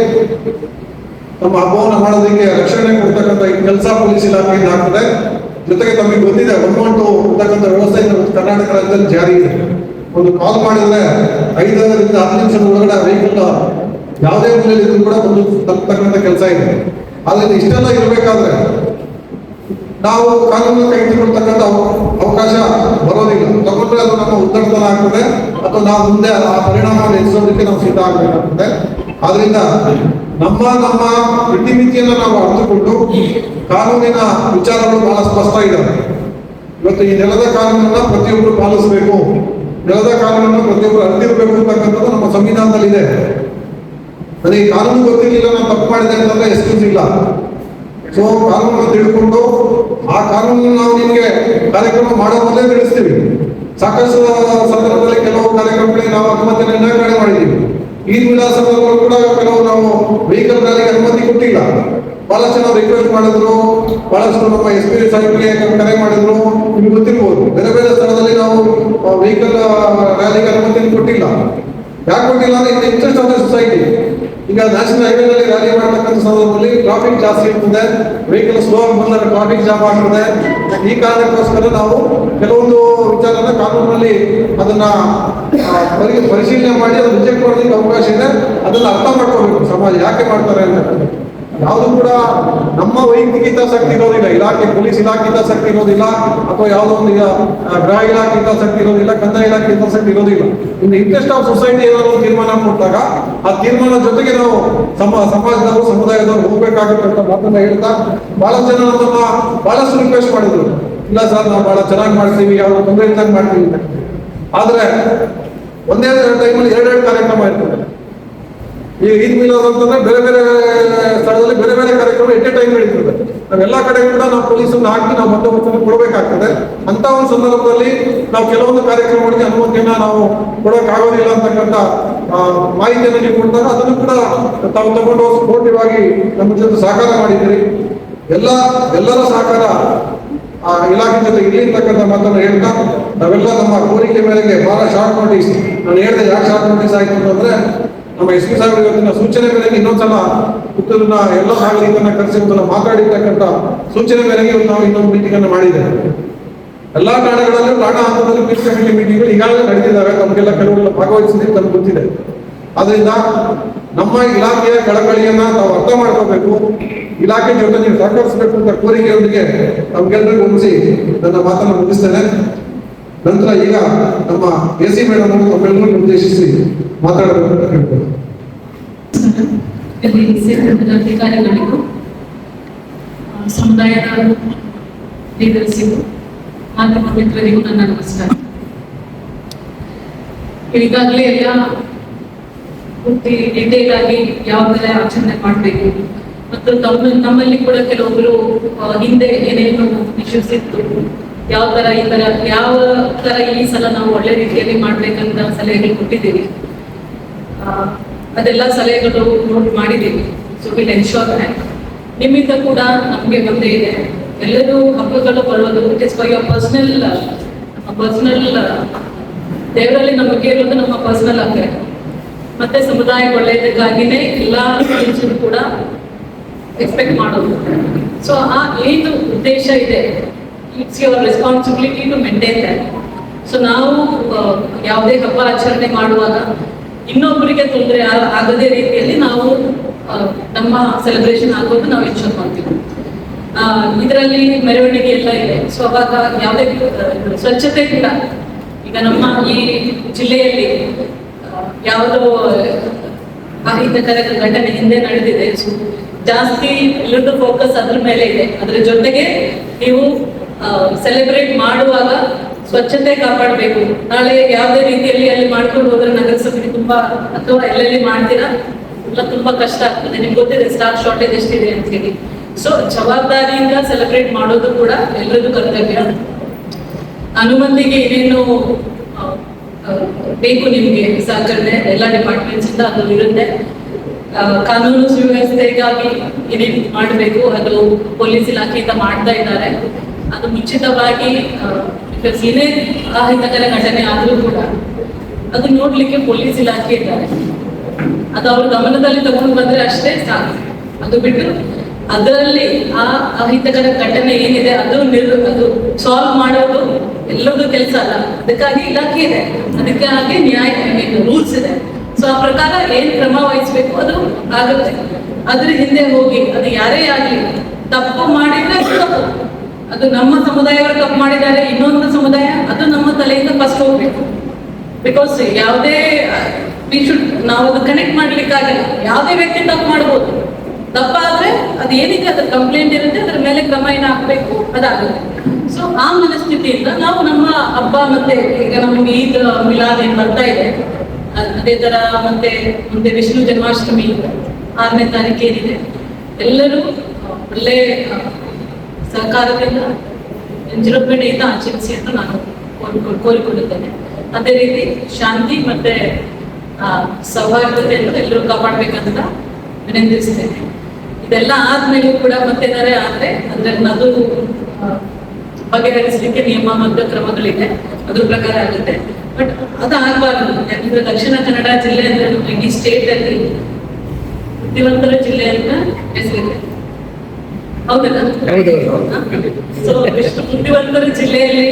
ನಮ್ಮ ಹಬ್ಬವನ್ನು ಮಾಡೋದಕ್ಕೆ ರಕ್ಷಣೆ ಕೊಡ್ತಕ್ಕಂಥ ಕೆಲಸ ಪೊಲೀಸ್ ಇಲಾಖೆಯಿಂದ ಆಗ್ತದೆ. ಜೊತೆಗೆ ತಮಗೆ ಗೊತ್ತಿದೆ 112 ಅಂತಕ್ಕಂಥ ವ್ಯವಸ್ಥೆ ಕರ್ನಾಟಕ ರಾಜ್ಯದಲ್ಲಿ ಜಾರಿ ಇದೆ. ಒಂದು ಕಾಲ್ ಮಾಡಿದ್ರೆ 5ರಿಂದ 10 ನಿಮಿಷದ ಒಳಗಡೆ ವೆಹಿಕಲ್ ಯಾವುದೇ ಮೂಲೆಯಲ್ಲಿ ಕೂಡ ಒಂದು ತಲುಪತಕ್ಕಂಥ ಕೆಲಸ ಇದೆ. ಆದ್ರಿಂದ ಇಷ್ಟೆಲ್ಲ ಇರಬೇಕಾದ್ರೆ ನಾವು ಕಾನೂನು ಕೈ ತಗೊಳ್ತಕ್ಕಂಥ ಅವಕಾಶ ಬರೋದಿಲ್ಲ. ತಗೊಂಡ್ರೆ ಅದು ನಮ್ಮ ಉದ್ದಟತನ ಆಗ್ತದೆ, ಅಥವಾ ನಾವು ಮುಂದೆ ಆ ಪರಿಣಾಮವನ್ನು ಎದುರಿಸೋದಕ್ಕೆ ನಾವು ಸಿದ್ಧ ಆಗಬೇಕಾಗ್ತದೆ. ಆದ್ರಿಂದ ನಮ್ಮ ಇತಿಮಿತಿಯನ್ನು ನಾವು ಅರ್ಥಕೊಂಡು ಕಾನೂನಿನ ವಿಚಾರಗಳು ಬಹಳ ಸ್ಪಷ್ಟ ಇದ್ದಾವೆ. ಇವತ್ತು ಈ ನೆಲದ ಕಾನೂನನ್ನ ಪ್ರತಿಯೊಬ್ಬರು ಪಾಲಿಸಬೇಕು, ನೆಲದ ಕಾನೂನನ್ನು ಪ್ರತಿಯೊಬ್ಬರು ಅರಿತಿರ್ಬೇಕು ಅಂತಕ್ಕಂಥದ್ದು ನಮ್ಮ ಸಂವಿಧಾನದಲ್ಲಿದೆ. ನನಗೆ ಕಾನೂನು ಗೊತ್ತಿರಲಿಲ್ಲ, ನಾನು ತಪ್ಪು ಮಾಡಿದೆ ಅಂತಂದ್ರೆ ಎಕ್ಸ್ಕ್ಯೂಸ್ ಇಲ್ಲ. ಸೊ ಕಾನೂನನ್ನು ತಿಳ್ಕೊಂಡು ಆ ಕಾನೂನನ್ನು ನಾವು ನಿಮಗೆ ಕಾರ್ಯಕ್ರಮ ಮಾಡೋ ಮೊದಲೇ ತಿಳಿಸ್ತೀವಿ. ಸಾಕಷ್ಟು ಸಂದರ್ಭದಲ್ಲಿ ಕೆಲವು ಕಾರ್ಯಕ್ರಮಗಳಿಗೆ ನಾವು ಅನುಮತಿಯನ್ನು ನಿರಾಕರಣೆ ಮಾಡಿದ್ದೀವಿ. ಈದ್ ಮಿಲಾದ್ ಸಂದರ್ಭಗಳು ಕೂಡ ಕೆಲವು ನಾವು ವೆಹಿಕಲ್ ರ್ಯಾಲಿಗೆ ಅನುಮತಿ ಕೊಟ್ಟಿಲ್ಲ. ಬಹಳಷ್ಟು ಜನ ರಿಕ್ವೆಸ್ಟ್ ಮಾಡಿದ್ರು, ಬಹಳಷ್ಟು ನಮ್ಮ SP ಸಾಹೇಬ್ಗೆ ಕರೆ ಮಾಡಿದ್ರು. ನಿಮ್ಗೆ ಗೊತ್ತಿರ್ಬೋದು, ಬೇರೆ ಬೇರೆ ಸ್ಥಳದಲ್ಲಿ ನಾವು ವೆಹಿಕಲ್ ರ್ಯಾಲಿಗೆ ಅನುಮತಿಯನ್ನು ಕೊಟ್ಟಿಲ್ಲ. ಯಾಕೆ ಕೊಟ್ಟಿಲ್ಲ ಅಂದ್ರೆ ಇದು ಇಂಟ್ರೆಸ್ಟ್ ಆಫ್ ದ ಸೊಸೈಟಿ. ಈಗ ನ್ಯಾಷನಲ್ ಹೈವೇನಲ್ಲಿ ರ್ಯಾಲಿ ಮಾಡತಕ್ಕಂಥ ಸಂದರ್ಭದಲ್ಲಿ ಟ್ರಾಫಿಕ್ ಜಾಸ್ತಿ ಇರ್ತದೆ, ವೆಹಿಕಲ್ ಸ್ಲೋ ಆಗಿ ಬಂದಾಗ ಟ್ರಾಫಿಕ್ ಜಾಮ್ ಆಗ್ತದೆ. ಈ ಕಾರಣಕ್ಕೋಸ್ಕರ ನಾವು ಕೆಲವೊಂದು ವಿಚಾರನ ಕಾನೂನಲ್ಲಿ ಅದನ್ನ ಪರಿಶೀಲನೆ ಮಾಡಿ ಅದನ್ನು ರಿಜೆಕ್ಟ್ ಮಾಡೋದಕ್ಕೆ ಅವಕಾಶ ಇದೆ. ಅದನ್ನ ಅರ್ಥ ಮಾಡ್ಕೋಬೇಕು ಸಮಾಜ ಯಾಕೆ ಮಾಡ್ತಾರೆ ಅಂತ. ಯಾವುದು ಕೂಡ ನಮ್ಮ ವೈಯಕ್ತಿಕ ಹಿತಾಸಕ್ತಿ ಇರೋದಿಲ್ಲ, ಇಲಾಖೆ ಪೊಲೀಸ್ ಇಲಾಖೆ ಹಿತಾಸಕ್ತಿ ಇರೋದಿಲ್ಲ, ಅಥವಾ ಯಾವುದೋ ಒಂದು ಗೃಹ ಇಲಾಖೆ ಹಿತಾಸಕ್ತಿ ಇರೋದಿಲ್ಲ, ಕಂದಾಯ ಇಲಾಖೆ ಹಿತಾಸಕ್ತಿ ಇರೋದಿಲ್ಲ. ಇನ್ನು ಇಂಟ್ರೆಸ್ಟ್ ಆಫ್ ಸೊಸೈಟಿ ಏನಾದ್ರು ತೀರ್ಮಾನ ಕೊಟ್ಟಾಗ ಆ ತೀರ್ಮಾನ ಜೊತೆಗೆ ನಾವು ಸಮಾಜದವರು ಸಮುದಾಯದವರು ಹೋಗ್ಬೇಕಾಗುತ್ತೆ ಅಂತ ಮಾತನ್ನ ಹೇಳ್ತಾ ಬಹಳಷ್ಟು ಜನ ನಮ್ಮನ್ನ ಬಹಳಷ್ಟು ರಿಕ್ವೆಸ್ಟ್ ಮಾಡಿದ್ರು, ಇಲ್ಲ ಸರ್ ನಾವು ಬಹಳ ಚೆನ್ನಾಗಿ ಮಾಡ್ತೀವಿ, ಯಾವ್ದು ತೊಂದರೆ ಇದ್ದಂಗೆ ಮಾಡ್ತೀವಿ ಅಂತ. ಆದ್ರೆ ಒಂದೇ ಟೈಮಲ್ಲಿ ಎರಡೆರಡು ಕಾರ್ಯಕ್ರಮ ಇರ್ತದೆ. ಈ ಈದ್ ಮಿಲಾದ್ ಅಂತಂದ್ರೆ ಬೇರೆ ಬೇರೆ ಸ್ಥಳದಲ್ಲಿ ಬೇರೆ ಬೇರೆ ಕಾರ್ಯಕ್ರಮ ಎಟ್ ಎ ಟೈಮ್ ನಡೀತದೆ. ನಾವೆಲ್ಲ ಕಡೆ ಕೂಡ ನಾವು ಪೊಲೀಸನ್ನು ಹಾಕಿ ನಾವು ಬಂದೋಬಸ್ತನ್ನು ಕೊಡಬೇಕಾಗ್ತದೆ. ಅಂತ ಒಂದು ಸಂದರ್ಭದಲ್ಲಿ ನಾವು ಕೆಲವೊಂದು ಕಾರ್ಯಕ್ರಮಗಳಿಗೆ ಅನುಮತಿಯನ್ನ ನಾವು ಕೊಡೋಕ್ಕಾಗೋದಿಲ್ಲ ಅಂತಕ್ಕಂಥ ಮಾಹಿತಿಯನ್ನು ನೀವು ಕೊಡ್ತಾರೆ. ಅದನ್ನು ಕೂಡ ತಾವು ತಗೊಂಡು ಸ್ಪೋರ್ಟಿವ್ ಆಗಿ ನಮ್ಮ ಜೊತೆ ಸಹಕಾರ ಮಾಡಿದ್ದೀರಿ. ಎಲ್ಲರ ಸಹಕಾರ ಇಲಾಖೆ ಜೊತೆ ಇಲ್ಲಿ ಅಂತಕ್ಕಂಥ ಮಾತನ್ನು ಹೇಳ್ತಾ ನಾವೆಲ್ಲ ನಮ್ಮ ಕೋರಿಕೆ ಮೇರೆಗೆ ಬಹಳ ಶಾರ್ಟ್ ನೋಟಿಸ್, ನಾನು ಹೇಳಿದೆ ಯಾಕೆ ಶಾರ್ಟ್ ನೋಟಿಸ್ ಆಯ್ತು ಅಂತಂದ್ರೆ ನಮ್ಮ ಎಸ್ ಪಿ ಸಾಹೇಬರು ಇವತ್ತಿನ ಸೂಚನೆ ಮೇರೆಗೆ ಇನ್ನೊಂದ್ಸಲ ಪುತ್ತೂರಿನ ಎಲ್ಲ ನಾಗರಿಕರನ್ನ ಕರೆಸಿ ಒಂದ್ಸಲ ಮಾತಾಡಿರ್ತಕ್ಕಂಥ ಸೂಚನೆ ಮೇರೆಗೆ ನಾವು ಇನ್ನೊಂದು ಮೀಟಿಂಗ್ ಅನ್ನು ಮಾಡಿದ್ದೇವೆ. ಎಲ್ಲಾ ಠಾಣೆಗಳಲ್ಲೂ ಠಾಣಾ ಹಂತದಲ್ಲಿ ಪೀಸ್ ಕಮಿಟಿ ಮೀಟಿಂಗ್ಗಳು ಈಗಾಗಲೇ ನಡೆದಿದ್ದಾವೆ. ನಮಗೆಲ್ಲ ಕೆಲವರು ಭಾಗವಹಿಸಿದ್ರೆ ನಮ್ಗೆ ಗೊತ್ತಿದೆ. ಆದ್ರಿಂದ ನಮ್ಮ ಇಲಾಖೆಯ ಕಳಕಳಿಯನ್ನ ನಾವು ಅರ್ಥ ಮಾಡ್ಕೋಬೇಕು, ಇಲಾಖೆ ಜೊತೆ ನೀವು ಸಹಕರಿಸಬೇಕು ಅಂತ ಕೋರಿಕೆಯೊಂದಿಗೆ ನಮ್ಗೆಲ್ಲರಿಗೂ ಹೊಂದಿಸಿ ನನ್ನ ಮಾತನ್ನು ಮುಗಿಸ್ತೇನೆ. ನಂತರ ಈಗ ನಮ್ಮ ಎ ಸಿ ಮೇಡಮ್ ಅವರು ತಮ್ಮೆಲ್ಲರಿಗೂ ಉದ್ದೇಶಿಸಿ ಮಾತಾಡಬೇಕು ಅಂತ ಕೇಳ್ಬೋದು. ಅಧಿಕಾರಿಗಳಿಗೂ ಸಮುದಾಯದ ಲೀಡರ್ಸಿಗೂ ಮಾಧ್ಯಮ ಮಿತ್ರರಿಗೂ ನನ್ನ ನಮಸ್ಕಾರ. ಈಗಾಗಲೇ ಎಲ್ಲ ಪೂರ್ತಿ ಡೀಟೇಲ್ ಆಗಿ ಯಾವ ತರ ಆಚರಣೆ ಮಾಡಬೇಕು ಮತ್ತು ನಮ್ಮಲ್ಲಿ ಕೂಡ ಕೆಲವೊಬ್ರು ಹಿಂದೆ ಏನೇನು ಇಶ್ಯೂಸ್ ಇತ್ತು, ಯಾವ ತರ ಈ ಸಲ ನಾವು ಒಳ್ಳೆ ರೀತಿಯಲ್ಲಿ ಮಾಡ್ಬೇಕಂತ ಸಲಹೆಗಳು ಕೊಟ್ಟಿದ್ದೀವಿ. ಅದೆಲ್ಲ ಸಲಹೆಗಳು ನೋಟ್ ಮಾಡಿದ್ದೀವಿ. ಸೊ ವಿಲ್ ಎನ್ಶೋರ್ ದಟ್ ನಿಮ್ಮಿಂದ ಕೂಡ ನಮಗೆ ಒಂದೇ ಇದೆ, ಎಲ್ಲರೂ ಹಬ್ಬಗಳು ಬರೋದು it is for your personal ದೇವರಲ್ಲಿ ನಮಗೆ ಇರೋದು ನಮ್ಮ ಪರ್ಸನಲ್ ಆಗಿದೆ. ಮತ್ತೆ ಸಮುದಾಯ ಒಳ್ಳೆಯದಕ್ಕಾಗಿನೇ ಎಲ್ಲ ಕೂಡ ಎಕ್ಸ್ಪೆಕ್ಟ್ ಮಾಡೋದು. ಸೊ ಆ ಏನು ಉದ್ದೇಶ ಇದೆ, it's your responsibility to maintain that. So ನಾವು ಯಾವುದೇ ಹಬ್ಬ ಆಚರಣೆ ಮಾಡುವಾಗ ಇನ್ನೊಬ್ಬರಿಗೆ ತೊಂದರೆ ಆಗದೇ ರೀತಿಯಲ್ಲಿ ನಾವು ನಮ್ಮ ಸೆಲೆಬ್ರೇಷನ್ ಆಗೋದು ನಾವು ಎನ್ಶೋರ್ ಮಾಡ್ತೀವಿ. ಇದರಲ್ಲಿ ಮೆರವಣಿಗೆ ಎಲ್ಲ ಇದೆ. ಸೊ ಅವಾಗ ಯಾವುದೇ ಸ್ವಚ್ಛತೆ ಕೂಡ ಈಗ ನಮ್ಮ ಈ ಜಿಲ್ಲೆಯಲ್ಲಿ ಯಾವುದೋ ಅಹಿತಕರ ಘಟನೆ ಹಿಂದೆ ನಡೆದಿದೆ. ಸೊ ಜಾಸ್ತಿ ಎಲ್ಲರದ್ದು ಫೋಕಸ್ ಅದ್ರ ಮೇಲೆ ಇದೆ. ಅದ್ರ ಜೊತೆಗೆ ನೀವು ಸೆಲೆಬ್ರೇಟ್ ಮಾಡುವಾಗ ಸ್ವಚ್ಛತೆ ಕಾಪಾಡಬೇಕು. ನಾಳೆ ಯಾವುದೇ ರೀತಿಯಲ್ಲಿ ಅಲ್ಲಿ ಮಾಡ್ಕೊಂಡು ಹೋದ್ರೆ ನಗರಸಭೆ ತುಂಬಾ ಅಥವಾ ಎಲ್ಲೆಲ್ಲಿ ಮಾಡ್ತೀರಾ ಎಲ್ಲ ತುಂಬಾ ಕಷ್ಟ ಆಗ್ತದೆ. ನಿಮ್ಗೆ ಗೊತ್ತಿದೆ ಸ್ಟಾಕ್ ಶಾರ್ಟೇಜ್ ಎಷ್ಟಿದೆ ಅಂತ ಹೇಳಿ. ಸೊ ಜವಾಬ್ದಾರಿಯಿಂದ ಸೆಲೆಬ್ರೇಟ್ ಮಾಡೋದು ಕೂಡ ಎಲ್ಲರದ್ದು ಕರ್ತವ್ಯ. ಅನುಮತಿಗೆ ಏನೇನು ಬೇಕು ನಿಮ್ಗೆ ಸಹಕರಣೆ ಎಲ್ಲ ಡಿಪಾರ್ಟ್ಮೆಂಟ್ಸ್ ಇಂದ ಅದು ಇರುತ್ತೆ. ಕಾನೂನು ಸುವ್ಯವಸ್ಥೆಗಾಗಿ ಏನೇನು ಮಾಡಬೇಕು ಅದು ಪೊಲೀಸ್ ಇಲಾಖೆಯಿಂದ ಮಾಡ್ತಾ ಇದ್ದಾರೆ. ಅದು ಮುಂಚಿತವಾಗಿ ಏನೇ ಅಹಿತಕರ ಘಟನೆ ಆದ್ರೂ ಕೂಡ ಅದು ನೋಡ್ಲಿಕ್ಕೆ ಪೊಲೀಸ್ ಇಲಾಖೆ ಇದ್ದಾರೆ. ಅದು ಅವ್ರ ಗಮನದಲ್ಲಿ ತಗೊಂಡು ಬಂದ್ರೆ ಅಷ್ಟೇ ಸಾಕು. ಅದು ಬಿಟ್ಟು ಅದರಲ್ಲಿ ಆ ಅಹಿತಕರ ಘಟನೆ ಏನಿದೆ ಅದು ಸಾಲ್ವ್ ಮಾಡೋದು ಎಲ್ಲದೂ ಕೆಲಸ ಅಲ್ಲ. ಅದಕ್ಕಾಗಿ ಇಲಾಖೆ ಇದೆ, ಅದಕ್ಕಾಗಿ ನ್ಯಾಯ ರೂಲ್ಸ್ ಇದೆ. ಸೊ ಆ ಪ್ರಕಾರ ಏನ್ ಕ್ರಮ ವಹಿಸ್ಬೇಕು ಅದು ಆಗುತ್ತೆ. ಅದ್ರ ಹಿಂದೆ ಹೋಗಿ ಅದು ಯಾರೇ ಆಗ್ಲಿ ತಪ್ಪು ಮಾಡಿದ್ರೆ ತಪ್ಪು, ಅದು ನಮ್ಮ ಸಮುದಾಯವರು ತಪ್ಪು ಮಾಡಿದ್ದಾರೆ, ಇನ್ನೊಂದು ಸಮುದಾಯ, ಅದು ನಮ್ಮ ತಲೆಯಿಂದ ಫಸ್ಟ್ ಹೋಗ್ಬೇಕು. ಬಿಕಾಸ್ ಯಾವುದೇ ನಾವು ಅದು ಕನೆಕ್ಟ್ ಮಾಡ್ಲಿಕ್ಕಾಗಲ್ಲ. ಯಾವುದೇ ವ್ಯಕ್ತಿ ತಪ್ಪು ಮಾಡ್ಬೋದು, ತಪ್ಪಾದ್ರೆ ಅದು ಏನಿದೆ ಅದ್ರ ಕಂಪ್ಲೇಂಟ್ ಇರುತ್ತೆ, ಅದ್ರ ಮೇಲೆ ಕ್ರಮ ಏನು ಹಾಕ್ಬೇಕು ಅದಾಗುತ್ತೆ. ಸೊ ಆ ಮನಸ್ಥಿತಿಯಿಂದ ನಾವು ನಮ್ಮ ಹಬ್ಬ ಮತ್ತೆ ಈಗ ನಮ್ಗೆ ಈದ್ ಮಿಲಾದ್ ಏನ್ ಬರ್ತಾ ಇದೆ, ಅದೇ ತರ ಮತ್ತೆ ಮುಂದೆ ವಿಷ್ಣು ಜನ್ಮಾಷ್ಟಮಿ 6ನೇ ತಾರೀಕು ಏನಿದೆ, ಎಲ್ಲರೂ ಒಳ್ಳೆ ಸಹಕಾರದಿಂದ ವಿಜೃಂಭಣೆಯಿಂದ ಆಚರಿಸಿ ಅಂತ ನಾನು ಕೋರಿಕೊಳ್ಳುತ್ತೇನೆ. ಅದೇ ರೀತಿ ಶಾಂತಿ ಮತ್ತೆ ಸೌಹಾರ್ದತೆಯನ್ನು ಎಲ್ಲರೂ ಕಾಪಾಡ್ಬೇಕಂತ ವಿನಂತಿಸ್ತೇನೆ. ಇದೆಲ್ಲ ಆದ್ಮೇಲೂ ಕೂಡ ಮತ್ತೆ ಏನಾರೇ ಆದ್ರೆ ಅದು ಬಗೆಹರಿಸಲಿಕ್ಕೆ ನಿಯಮ ಮತ್ತು ಕ್ರಮಗಳಿದೆ, ಅದ್ರ ಪ್ರಕಾರ ಆಗುತ್ತೆ. ಬಟ್ ಅದು ಆಗ್ಬಾರ್ದು. ಯಾಕಂದ್ರೆ ದಕ್ಷಿಣ ಕನ್ನಡ ಜಿಲ್ಲೆ ಅಂದ್ರೆ ಇಡೀ ಸ್ಟೇಟ್ ಅಲ್ಲಿ ಬುದ್ಧಿವಂತರ ಜಿಲ್ಲೆ ಅಂತ ಹೆಸರಿದೆ, ಹೌದಲ್ಲ? ಸೊ ಎಷ್ಟು ಬುದ್ಧಿವಂತರ ಜಿಲ್ಲೆಯಲ್ಲಿ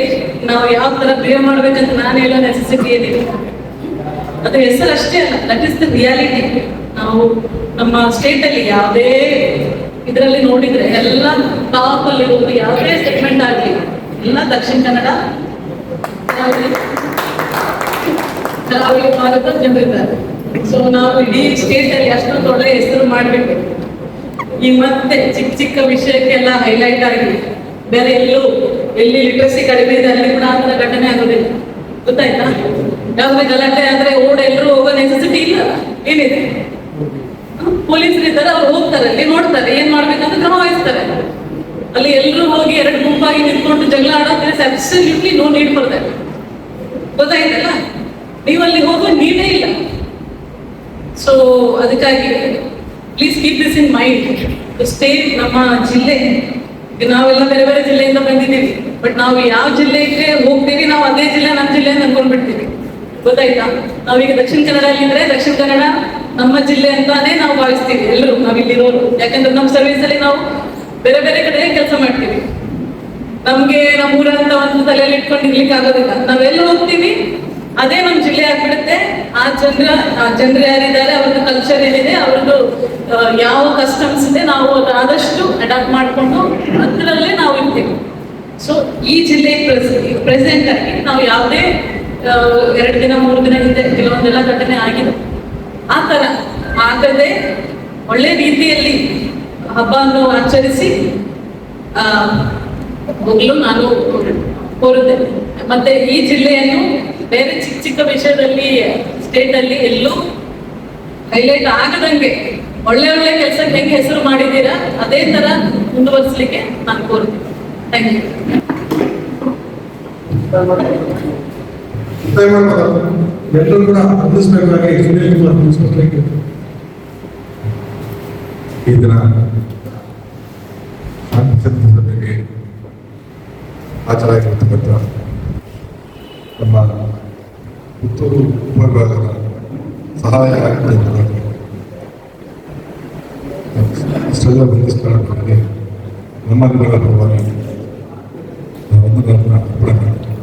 ನಾವು ಯಾವ ತರ ಬಿಹೇವ್ ಮಾಡ್ಬೇಕಂತ ನಾನು ಹೇಳೋ ನೆಸೆಸಿಟಿ ಏನಿಲ್ಲ. ಅದು ಹೆಸರು ಅಷ್ಟೇ ಅಲ್ಲ, ದಟ್ ಇಸ್ ದ ರಿಯಾಲಿಟಿ. ನಾವು ನಮ್ಮ ಸ್ಟೇಟ್ ಅಲ್ಲಿ ಯಾವುದೇ ಇದರಲ್ಲಿ ನೋಡಿದ್ರೆ ಎಲ್ಲ ಟಾಪ್ ಅಲ್ಲಿ ಇರೋದು ಯಾವುದೇ ಸೆಗ್ಮೆಂಟ್ ಆಗಲಿ ಎಲ್ಲ ದಕ್ಷಿಣ ಕನ್ನಡ ಕರಾವಳಿ ಭಾಗದ ಜನರಿದ್ದಾರೆ. ಸೊ ನಾವು ಇಡೀ ಸ್ಟೇಟ್ ಅಲ್ಲಿ ಅಷ್ಟೊಂದು ಒಳ್ಳೆ ಹೆಸರು ಮಾಡ್ಬೇಕು. ಈ ಮತ್ತೆ ಚಿಕ್ಕ ಚಿಕ್ಕ ವಿಷಯಕ್ಕೆಲ್ಲ ಹೈಲೈಟ್ ಆಗಿ ಬೇರೆ ಎಲ್ಲಿ ಲಿಟ್ರಸಿ ಕಡಿಮೆ ಇದೆ ಅಲ್ಲಿ ಕೂಡ ಆ ಥರ ಘಟನೆ ಆಗೋದಿಲ್ಲ. ಗೊತ್ತಾಯ್ತಾ? ಯಾವ್ದೇ ಗಲಾಟೆ ಆದ್ರೆ ಎಲ್ಲರೂ ಹೋಗೋ ನೆಸೆಸಿಟಿ ಇಲ್ಲ. ಏನಿದೆ, ಪೊಲೀಸರು ಇದ್ದಾರೆ, ಅವ್ರು ಹೋಗ್ತಾರೆ, ಅಲ್ಲಿ ನೋಡ್ತಾರೆ ಏನ್ ಮಾಡ್ಬೇಕಂತ ಕ್ರಮ ವಹಿಸ್ತಾರೆ. ಅಲ್ಲಿ ಎಲ್ಲರೂ ಹೋಗಿ ಎರಡು ಗುಂಪಾಗಿ ನಿಂತ್ಕೊಂಡು ಜಗಳ ಆಡೋದ್ರೆ absolutely no need for that. ಗೊತ್ತಾಯ್ತಲ್ಲ? ನೀವಲ್ಲಿ ಹೋಗೋ ನೀವೇ ಇಲ್ಲ. ಸೊ ಅದಕ್ಕಾಗಿ please keep this in mind. State ನಮ್ಮ ಜಿಲ್ಲೆ, ನಾವೆಲ್ಲ ಬೇರೆ ಬೇರೆ ಜಿಲ್ಲೆಯಿಂದ ಬಂದಿದ್ದೀವಿ, ಬಟ್ ನಾವು ಯಾವ ಜಿಲ್ಲೆಗೆ ಹೋಗ್ತೀವಿ ನಾವು ಅದೇ ಜಿಲ್ಲೆ ನಮ್ಮ ಜಿಲ್ಲೆ ಅಂತ ಅನ್ಕೊಂಡ್ಬಿಡ್ತೀವಿ. ಗೊತ್ತಾಯ್ತಾ? ನಾವೀಗ ದಕ್ಷಿಣ ಕನ್ನಡಲ್ಲಿದ್ರೆ ದಕ್ಷಿಣ ಕನ್ನಡ ನಮ್ಮ ಜಿಲ್ಲೆ ಅಂತಾನೆ ನಾವು ಭಾವಿಸ್ತೀವಿ ಎಲ್ಲರೂ, ನಾವಿಲ್ಲಿರೋರು. ಯಾಕಂದ್ರೆ ನಮ್ಮ ಸರ್ವಿಸ್ ಅಲ್ಲಿ ನಾವು ಬೇರೆ ಬೇರೆ ಕಡೆ ಕೆಲಸ ಮಾಡ್ತೀವಿ. ನಮ್ಗೆ ನಮ್ಮ ಊರಂತ ಒಂದು ತಲೆಯಲ್ಲಿ ಇಟ್ಕೊಂಡು ಇರ್ಲಿಕ್ಕೆ ಆಗೋದಿಲ್ಲ. ನಾವೆಲ್ಲ ಹೋಗ್ತೀವಿ ಅದೇ ನಮ್ಮ ಜಿಲ್ಲೆ ಆಗ್ಬಿಡುತ್ತೆ. ಆ ಜನರು ಯಾರಿದ್ದಾರೆ, ಅವ್ರದ್ದು ಕಲ್ಚರ್ ಏನಿದೆ, ಅವ್ರದ್ದು ಯಾವ ಕಸ್ಟಮ್ಸ್ ಇದೆ, ನಾವು ಆದಷ್ಟು ಅಡಾಪ್ಟ್ ಮಾಡಿಕೊಂಡು ಅದರಲ್ಲೇ ನಾವು ಇರ್ತೀವಿ. ಸೊ ಈ ಜಿಲ್ಲೆ ಪ್ರೆಸೆಂಟ್ ಆಗಿ ನಾವು ಯಾವುದೇ 2 ದಿನ 3 ದಿನ ಹಿಂದೆ ಕೆಲವೊಂದೆಲ್ಲ ಘಟನೆ ಆಗಿದೆ, ಆ ಥರ ಆಗದೆ ಒಳ್ಳೆ ರೀತಿಯಲ್ಲಿ ಹಬ್ಬವನ್ನು ಆಚರಿಸಿ ಹೋಗಲು ನಾನು ಕೋರುತ್ತೇನೆ. ಮತ್ತೆ ಈ ಜಿಲ್ಲೆಯನ್ನು ಬೇರೆ ಚಿಕ್ಕ ಚಿಕ್ಕ ವಿಷಯದಲ್ಲಿ ಸ್ಟೇಟ್ ಅಲ್ಲಿ ಎಲ್ಲೂ ಹೈಲೈಟ್ ಆಗದಂಗೆ ಒಳ್ಳೆ ಒಳ್ಳೆ ಕೆಲಸಕ್ಕೆ ಹೆಂಗೆ ಹೆಸರು ಮಾಡಿದ್ದೀರಾ ಅದೇ ತರ ಮುಂದುವರಿಸಲಿಕ್ಕೆ ನಾನು ಕೋರುತ್ತೇನೆ. Thank you. ಎಲ್ಲರೂ ಕೂಡ ಅಂದಿಸಬೇಕಾಗಿ ಅಂದಿಸಬೇಕು. ಈ ದಿನ ಶಾಂತಿ ಸಭೆಗೆ ಹಾಜರಾಗಿರ್ತಕ್ಕಂಥ ನಮ್ಮ ಪುತ್ತೂರು ಉಪವಿಭಾಗದ ಸಹಾಯ ಆಯುಕ್ತರಾದ ಇಷ್ಟೆಲ್ಲ ಬಂಧಿಸ್ತಾರೆ ನಮ್ಮ ಪರವಾಗಿ ವಂದನೆಗಳನ್ನು ಅರ್ಪಣೆ ಮಾಡ್ತೀನಿ.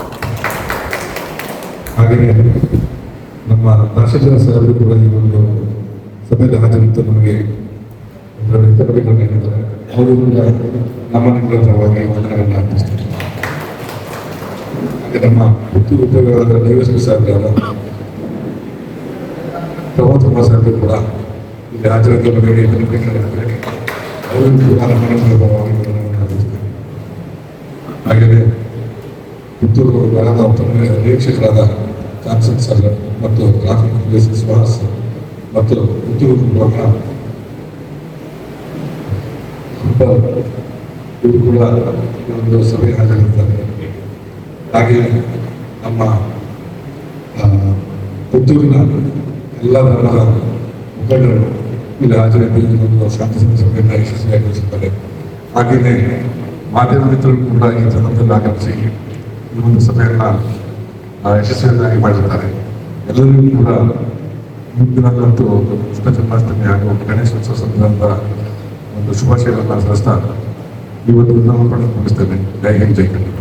ಹಾಗೆಯೇ ನಮ್ಮ ತಹಶೀಲ್ದಾರ್ ಸಾಹೇಬರು ಕೂಡ ಈ ಒಂದು ಸಭೆಯಲ್ಲಿ ಹಾಜರಿದ್ದು ನಮಗೆ ವ್ಯಕ್ತಪಡಿಸಿದ್ದಾರೆ. ಅವರು ಕೂಡ ನಮ್ಮ ಪರವಾಗಿ ವಂದನೆಗಳನ್ನು ಅರ್ಪಿಸ್ತಾರೆ. ಹಾಗೆ ನಮ್ಮ ಪುತ್ತೂರು ಉಪವಿಭಾಗದ ದೇವಶ್ರೀ ಸಾಹೇಬರಾದ ಪ್ರಮೋದ್ ಕುಮಾರ್ ಸಾಹೇಬರು ಕೂಡ ಇಲ್ಲಿ ಹಾಜರಿದ್ದು ನಮಗೆ ತಲುಪಿದ್ದಾರೆ. ಅವರು ಕೂಡ ನಮ್ಮ ಪರವಾಗಿ ವಂದನೆಗಳನ್ನು ಅರ್ಪಿಸ್ತಾರೆ. ಹಾಗೆಯೇ ಪುತ್ತೂರು ನಗರದ ಉಪನ್ಯಾಸ ನಿರೀಕ್ಷಕರಾದ ಜಾನ್ಸನ್ ಸರ್ ಮತ್ತು ಟ್ರಾಫಿಕ್ ಸುಹಾಸ್ ಮತ್ತು ಪುತ್ತೂರು ಇವರು ಕೂಡ ಒಂದು ಸಭೆ ಹಾಜರಿರ್ತಾರೆ. ಹಾಗೆಯೇ ನಮ್ಮ ಪುತ್ತೂರಿನ ಎಲ್ಲ ಧರ್ಮದ ಮುಖಂಡರು ಇಲ್ಲಿ ಹಾಜರಿದ್ದು ಒಂದು ಶಾಂತಿ ಸಭೆಯನ್ನು ಯಶಸ್ವಿಯಾಗಿರುತ್ತಾರೆ. ಹಾಗೆಯೇ ಮಾಧ್ಯಮ ಮಿತ್ರರು ಕೂಡ ಈ ಸಂದರ್ಭದಲ್ಲಿ ಆಗಮಿಸಿ ಈ ಒಂದು ಸಭೆಯನ್ನ ಯಶಸ್ವಿಯಾಗಿ ಮಾಡಿರ್ತಾರೆ. ಎಲ್ಲರಿಗೂ ಕೂಡ ಮುಂದಿನಂತೂ ಕೃಷ್ಣ ಜನ್ಮಾಷ್ಟಮಿ ಹಾಗೂ ಗಣೇಶೋತ್ಸವ ಸಂದರ್ಭದ ಒಂದು ಶುಭಾಶಯಗಳನ್ನು ಸಲ್ಲಿಸ್ತಾ ಇವತ್ತು ನಾವು ಮುಗಿಸ್ತೇನೆ. ಜೈ ಹಿಂದ್, ಜೈ ಕನ್ನಡ.